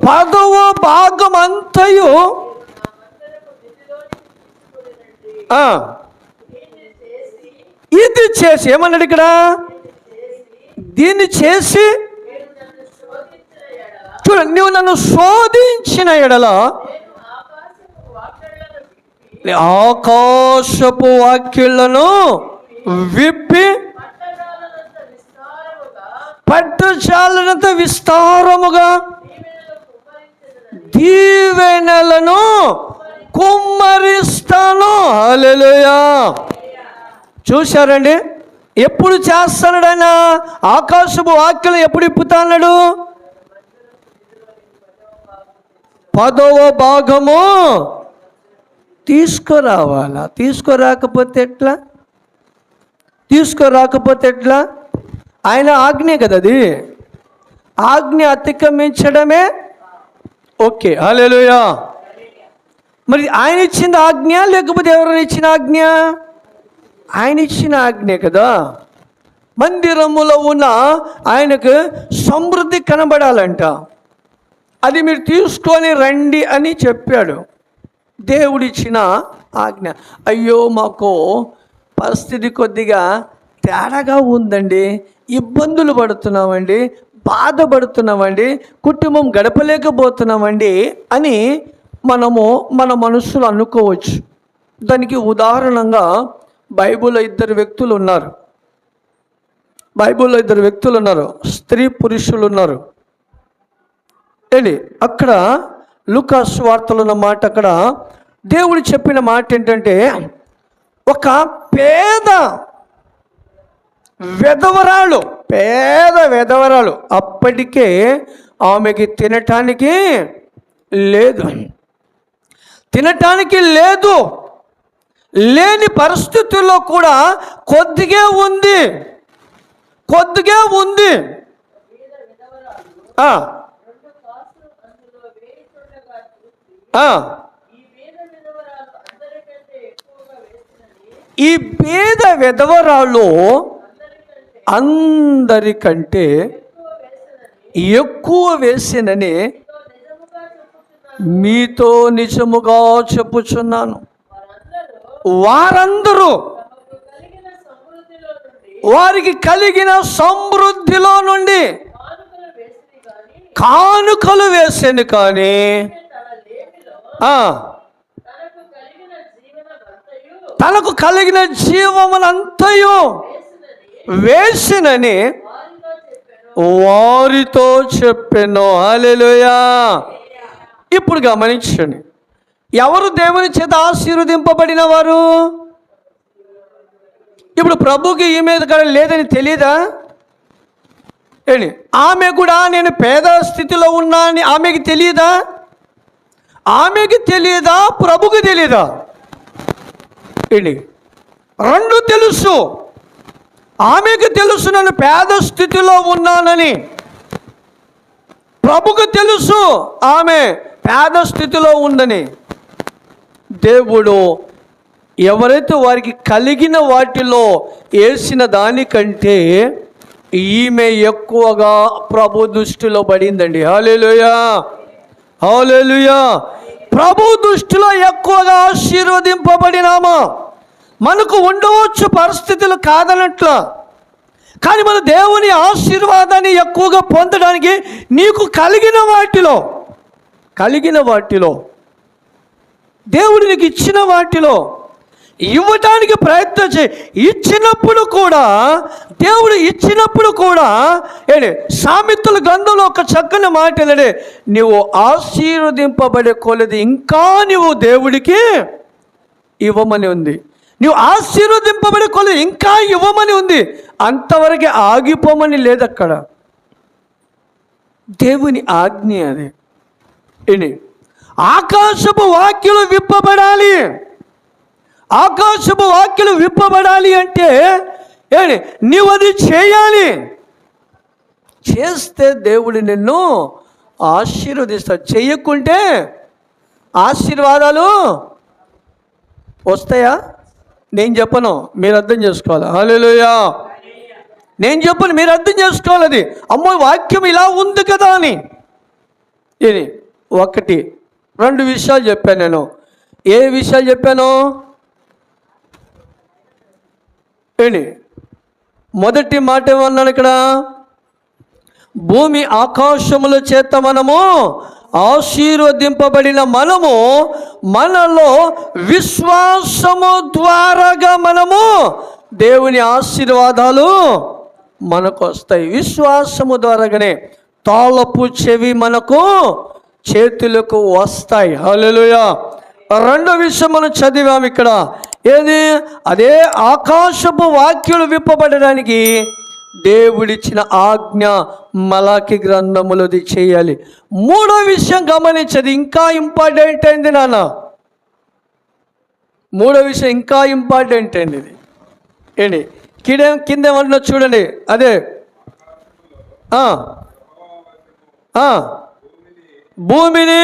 10వ భాగం అంతయు ఇది చేసి, ఏమన్నాడు ఇక్కడ? దీన్ని చేసి చూడండి, నువ్వు నన్ను శోధించిన ఎడల ఆకాశపు వాక్యులను విప్పి పట్టజాలనంత విస్తారముగా దీవెనలను కుమ్మరిస్తాను. హల్లెలూయా. చూశారండి? ఎప్పుడు చేస్తాడు ఆయన? ఆకాశపు వాక్యలు ఎప్పుడు ఇప్పుతాడు? 10వ భాగము తీసుకురావాలా? తీసుకురాకపోతే ఎట్లా? ఆయన ఆజ్ఞ కదా అది. ఆజ్ఞ అతిక్రమించడమే ఓకే. హల్లెలూయా. మరి ఆయన ఇచ్చిన ఆజ్ఞ లేకపోతే ఎవరైనా ఇచ్చిన ఆజ్ఞ? ఆయన ఇచ్చిన ఆజ్ఞే కదా. మందిరములో ఉన్న ఆయనకు సమృద్ధి కనబడాలంట, అది మీరు తీసుకొని రండి అని చెప్పాడు. దేవుడిచ్చిన ఆజ్ఞ. అయ్యో మాకు పరిస్థితి కొద్దిగా తేడాగా ఉందండి, ఇబ్బందులు పడుతున్నామండి, బాధపడుతున్నామండి, కుటుంబం గడపలేకపోతున్నామండి అని మన మనసులో అనుకోవచ్చు. దానికి ఉదాహరణగా బైబిల్లో ఇద్దరు వ్యక్తులు ఉన్నారు, స్త్రీ పురుషులు ఉన్నారు. ఏంటి అక్కడ లూకా సువార్తలో ఉన్న మాట, అక్కడ దేవుడు చెప్పిన మాట ఏంటంటే, ఒక పేద వెధవరాలు అప్పటికే ఆమెకి తినటానికి లేదు, లేని పరిస్థితుల్లో కూడా కొద్దిగా ఉంది. ఈ పేద విధవరాలు అందరికంటే ఎక్కువ వేసినని మీతో నిజముగా చెప్పుచున్నాను. వారందరూ వారికి కలిగిన సమృద్ధిలో నుండి కానుకలు వేసాను, కానీ తనకు కలిగిన జీవమునంతయు వేసినని వారితో చెప్పెను. హల్లెలూయా. ఇప్పుడు గమనించండి, ఎవరు దేవుని చేత ఆశీర్వదింపబడిన వారు? ఇప్పుడు ప్రభుకి ఈ మీద కూడా లేదని తెలియదా? ఏంటి, ఆమె కూడా నేను పేద స్థితిలో ఉన్నా అని ఆమెకి తెలియదా? ఆమెకి తెలియదా? ప్రభుకి తెలియదా? ఏంటి, రెండు తెలుసు. ఆమెకు తెలుసు నేను పేద స్థితిలో ఉన్నానని, ప్రభుకు తెలుసు ఆమె పేద స్థితిలో ఉందని. దేవుడు ఎవరైతే వారికి కలిగిన వాటిలో వేసిన దానికంటే ఈమె ఎక్కువగా ప్రభు దృష్టిలో పడిందండి. హల్లెలూయా, హల్లెలూయా. ప్రభు దృష్టిలో ఎక్కువగా ఆశీర్వదింపబడినామా. మనకు ఉండవచ్చు పరిస్థితులు కాదనట్ల, కానీ మన దేవుని ఆశీర్వాదాన్ని ఎక్కువగా పొందడానికి నీకు కలిగిన వాటిలో దేవుడు నీకు ఇచ్చిన వాటిలో ఇవ్వటానికి ప్రయత్నం చేయి. ఇచ్చినప్పుడు కూడా దేవుడు ఇచ్చినప్పుడు కూడా సామెతల గ్రంథంలో ఒక చక్కని మాట ఏంటంటే, నువ్వు ఆశీర్వదింపబడే కొలది ఇంకా నువ్వు దేవుడికి ఇవ్వమని ఉంది. నువ్వు ఆశీర్వదింపబడే కొలది ఇంకా ఇవ్వమని ఉంది. అంతవరకు ఆగిపోమని లేదు అక్కడ. దేవుని ఆజ్ఞ అది. ఆకాశపు వాక్యలు విప్పబడాలి. ఆకాశపు వాక్యలు విప్పబడాలి అంటే నీవు అది చేయాలి. చేస్తే దేవుడు నిన్ను ఆశీర్వదిస్తాడు. చెయ్యకుంటే ఆశీర్వాదాలు వస్తాయా? నేను చెప్పను, మీరు అర్థం చేసుకోవాలి. హల్లెలూయా. నేను చెప్పను, మీరు అర్థం చేసుకోవాలి. అది అమ్మో వాక్యం ఇలా ఉంది కదా అని. ఇది ఒకటి. రెండు విషయాలు చెప్పాను నేను. ఏ విషయాలు చెప్పాను? మొదటి మాట ఏమన్నాను ఇక్కడ? భూమి ఆకాశముల చేత మనము ఆశీర్వదింపబడిన మనము మనలో విశ్వాసము ద్వారాగా మనము దేవుని ఆశీర్వాదాలు మనకు వస్తాయి. విశ్వాసము ద్వారాగానే తాళపు చెవి మనకు చేతులకు వస్తాయి. హల్లెలూయా. రెండో విషయం మనం చదివాం ఇక్కడ. ఏది? అదే ఆకాశపు వాక్యులు విప్పబడడానికి దేవుడిచ్చిన ఆజ్ఞ మలాకి గ్రంథములోది చేయాలి. మూడో విషయం గమనించది, ఇంకా ఇంపార్టెంట్ అయింది నాన్న. మూడో విషయం ఇంకా ఇంపార్టెంట్ అయింది. ఇది కింద ఏమన్నా చూడండి. అదే భూమిని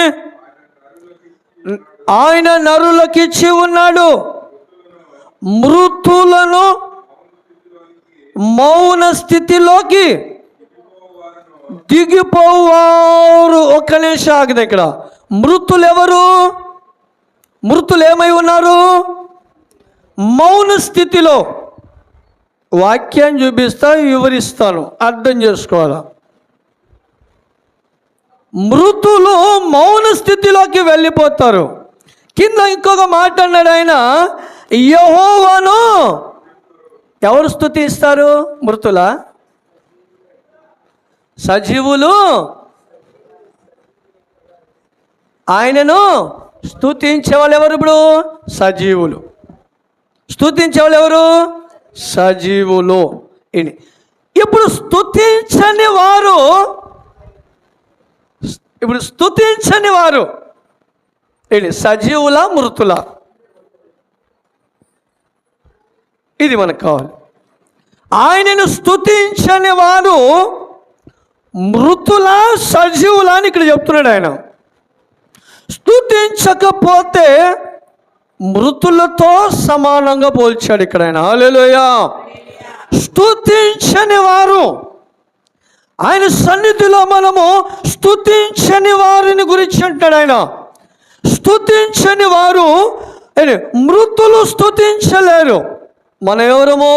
ఆయన నరులకిచ్చి ఉన్నాడు, మృతులను మౌన స్థితిలోకి దిగిపోవారు. ఒక్క నిమిషం ఆగింది ఇక్కడ. మృతులు ఎవరు? మృతులు ఏమై ఉన్నారు? మౌన స్థితిలో. వాక్యాన్ని చూపిస్తా, వివరిస్తాను, అర్థం చేసుకోవాలా. మృతులు మౌన స్థితిలోకి వెళ్ళిపోతారు. కింద ఇంకొక మాట అన్నాడు ఆయన, యెహోవాను ఎవరు స్తుతిస్తారు? మృతుల? సజీవులు ఆయనను స్తుతించేవాళ్ళు ఎవరు? ఇప్పుడు సజీవులు. స్తుతించేవాళ్ళు ఎవరు? సజీవులు. ఇప్పుడు స్తుతించని వారు, సజీవుల మృతుల? ఇది మనకు కావాలి. ఆయనను స్తుతించని వారు మృతుల సజీవుల అని ఇక్కడ చెప్తున్నాడు ఆయన. స్తుతించకపోతే మృతులతో సమానంగా పోల్చాడు ఇక్కడ ఆయన. హల్లెలూయా. స్తుతించని వారు, ఆయన సన్నిధిలో మనము స్తుతించని వారిని గురించి అంటాడు ఆయన. స్తుతించని వారు, మృతులు స్తుతించలేరు. మనం ఎవరము?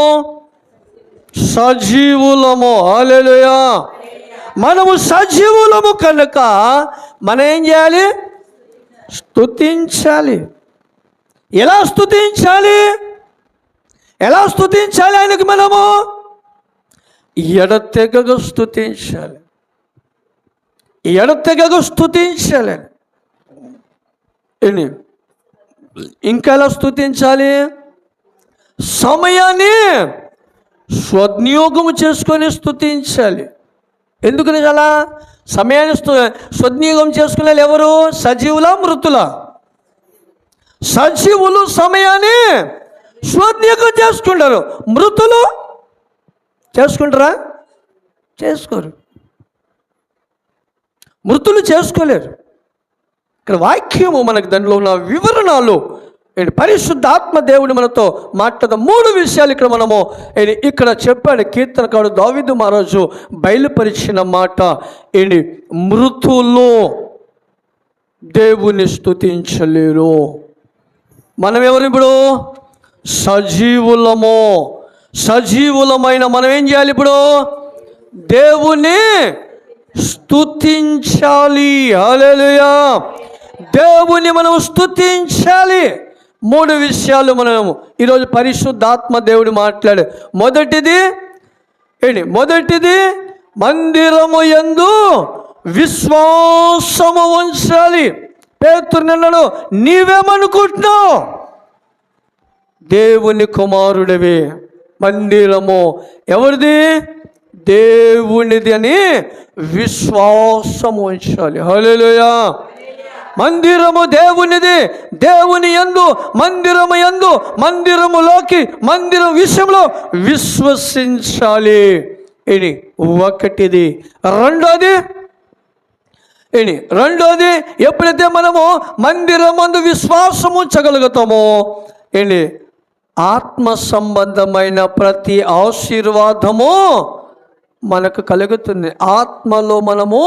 సజీవులము. హల్లెలూయా. మనము సజీవులము కనుక మనం ఏం చేయాలి? స్తుతించాలి. ఎలా స్తుతించాలి? ఎలా స్తుతించాలి ఆయనకు? మనము ఎడతెగగా స్తుతించాలి. ఎడతెగగా స్తుతించాలి. ఇంకా ఎలా స్తుతించాలి? సమయాన్ని సద్వినియోగం చేసుకొని స్తుతించాలి. ఎందుకని అలా సమయాన్ని సద్వినియోగం చేసుకునే ఎవరు? సజీవులా మృతులా? సజీవులు సమయాన్ని సద్వినియోగం చేసుకుంటారు. మృతులు చేసుకుంటారా? చేసుకోరు. మృతులు చేసుకోలేరు. ఇక్కడ వాక్యము మనకు దానిలో ఉన్న వివరణలు, పరిశుద్ధాత్మ దేవుడు మనతో మాట్లాడిన 3 విషయాలు ఇక్కడ మనము ఇక్కడ చెప్పాడు. కీర్తనకారుడు దావీదు మహారాజు బయలుపరిచిన మాట ఏంటి? మృతులు దేవుని స్తుతించలేరు. మనం ఎవరు ఇప్పుడు? సజీవులము. సజీవులమైన మనం ఏం చేయాలి ఇప్పుడు? దేవుని స్తుతించాలి. హల్లెలూయా. దేవుని మనం స్తుతించాలి. 3 విషయాలు మనం ఈరోజు పరిశుద్ధాత్మ దేవుడు మాట్లాడు. మొదటిది మందిరము యందు విశ్వాసము ఉంచాలి. పేతురు అన్నాడు, నీవేమనుకుంటున్నావు? దేవుని కుమారుడివి. మందిరము ఎవరిది? దేవునిది అని విశ్వాసము ఉంచాలి. హల్లెలూయా. మందిరము దేవునిది. దేవుని యందు, మందిరము యందు, మందిరములోకి, మందిరం విషయంలో విశ్వసించాలి. ఇది ఒకటిది. రెండోది ఎప్పుడైతే మనము మందిరమందు విశ్వాసము ఉంచగలుగుతామో ఆత్మ సంబంధమైన ప్రతి ఆశీర్వాదము మనకు కలుగుతుంది. ఆత్మలో మనము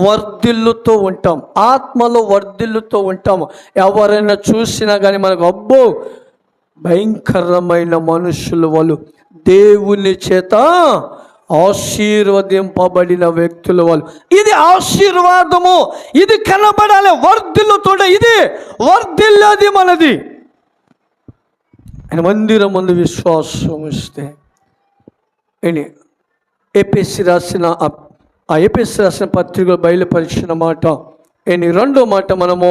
వర్ధిల్లుతూ ఉంటాం. ఆత్మలో వర్ధిల్లుతూ ఉంటాము. ఎవరైనా చూసినా కానీ మనకు అబ్బో భయంకరమైన మనుషులు వాళ్ళు, దేవుని చేత ఆశీర్వదింపబడిన వ్యక్తులు వాళ్ళు. ఇది ఆశీర్వాదము. ఇది కనబడాలి, వర్ధిల్లుతుండే. ఇది వర్ధిల్లేది మనది. ఆయన మందిరం ముందు విశ్వాసం ఇస్తే ఎపిఎస్సి రాసిన పత్రికలో బయలుపరిచిన మాట. రెండో మాట, మనము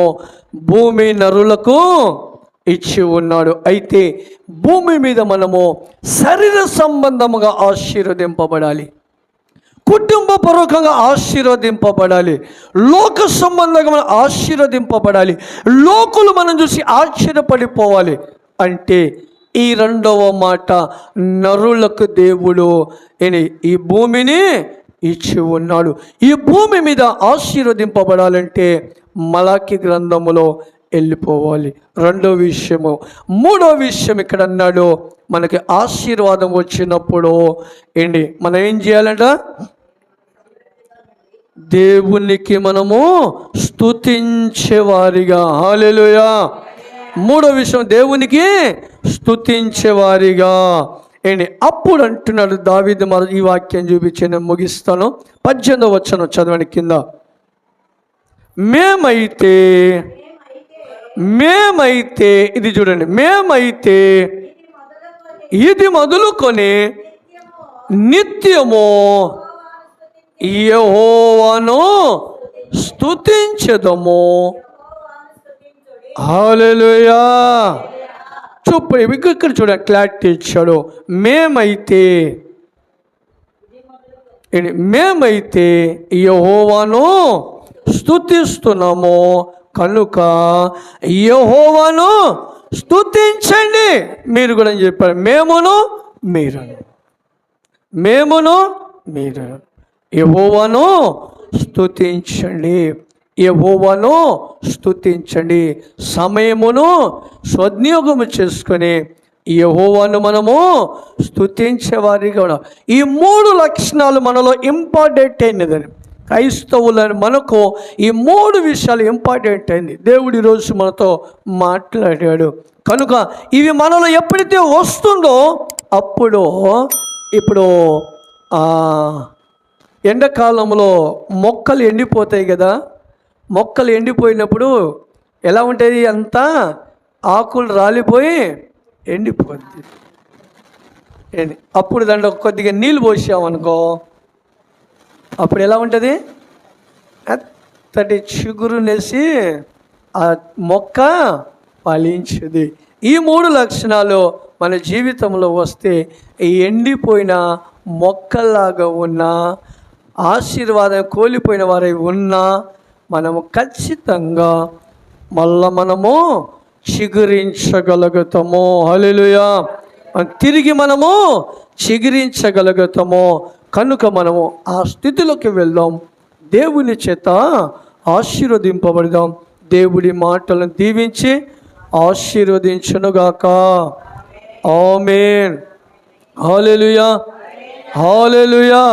భూమి నరులకు ఇచ్చి ఉన్నాడు. అయితే భూమి మీద మనము శరీర సంబంధముగా ఆశీర్వదింపబడాలి, కుటుంబపూర్వకంగా ఆశీర్వదింపబడాలి, లోక సంబంధంగా మనం ఆశీర్వదింపబడాలి. లోకులు మనం చూసి ఆశ్చర్యపడిపోవాలి. అంటే ఈ రెండవ మాట, నరులకు దేవుడు ఈ భూమిని ఇచ్చి ఉన్నాడు. ఈ భూమి మీద ఆశీర్వదింపబడాలంటే మలాకి గ్రంథములో వెళ్ళిపోవాలి. రెండో విషయము. మూడో విషయం ఇక్కడ అన్నాడు, మనకి ఆశీర్వాదం వచ్చినప్పుడు మనం ఏం చేయాలంట? దేవునికి మనము స్తుతించేవారిగా. హల్లెలూయా. మూడో విషయం, దేవునికి స్తుతించేవారిగా. అప్పుడు అంటున్నాడు దావీదు మహారాజు, ఈ వాక్యం చూపించి నేను ముగిస్తాను. 18వ వచనం చదవండి కింద. మేమైతే ఇది చూడండి, మేమైతే ఇది మొదలుకొని నిత్యము యెహోవాను స్తుతించెదము. హల్లెలూయా. ఇక్కడ చూడండి, క్లారిటీ ఇచ్చాడు. మేమైతే యెహోవాను స్తుతిస్తున్నాము కనుక యెహోవాను స్తుతించండి. మీరు కూడా చెప్పారు, మేమును మీరు యెహోవాను స్తుతించండి. యెహోవాను స్తుతించండి. సమయమును సద్వినియోగము చేసుకొని యెహోవాను మనము స్తుతించే వారిగా ఉన్నాం. ఈ 3 లక్షణాలు మనలో ఇంపార్టెంట్ అయినదని, క్రైస్తవులని మనకు ఈ 3 విషయాలు ఇంపార్టెంట్ అయింది. దేవుడు ఈరోజు మనతో మాట్లాడాడు కనుక ఇవి మనలో ఎప్పుడైతే వస్తుందో అప్పుడు ఇప్పుడు ఎండాకాలంలో మొక్కలు ఎండిపోతాయి కదా. మొక్కలు ఎండిపోయినప్పుడు ఎలా ఉంటుంది, అంతా ఆకులు రాలిపోయి ఎండిపోద్ది. అప్పుడు దాంట్లో కొద్దిగా నీళ్ళు పోసామనుకో అప్పుడు ఎలా ఉంటుంది, అంతటి చిగురునేసి ఆ మొక్క ఫలించుది. ఈ 3 లక్షణాలు మన జీవితంలో వస్తే ఈ ఎండిపోయిన మొక్కలాగా ఉన్న ఆశీర్వాదం కోల్పోయిన వారై ఉన్నా మనము ఖచ్చితంగా మళ్ళా మనము చిగురించగలుగుతాము. హల్లెలూయా. తిరిగి మనము చిగురించగలుగుతాము. కనుక మనము ఆ స్థితిలోకి వెళ్దాం. దేవుని చేత ఆశీర్వదింపబడదాం. దేవుడి మాటలను దీవించి ఆశీర్వదించునుగాక. ఆమేన్. హల్లెలూయా. హల్లెలూయా.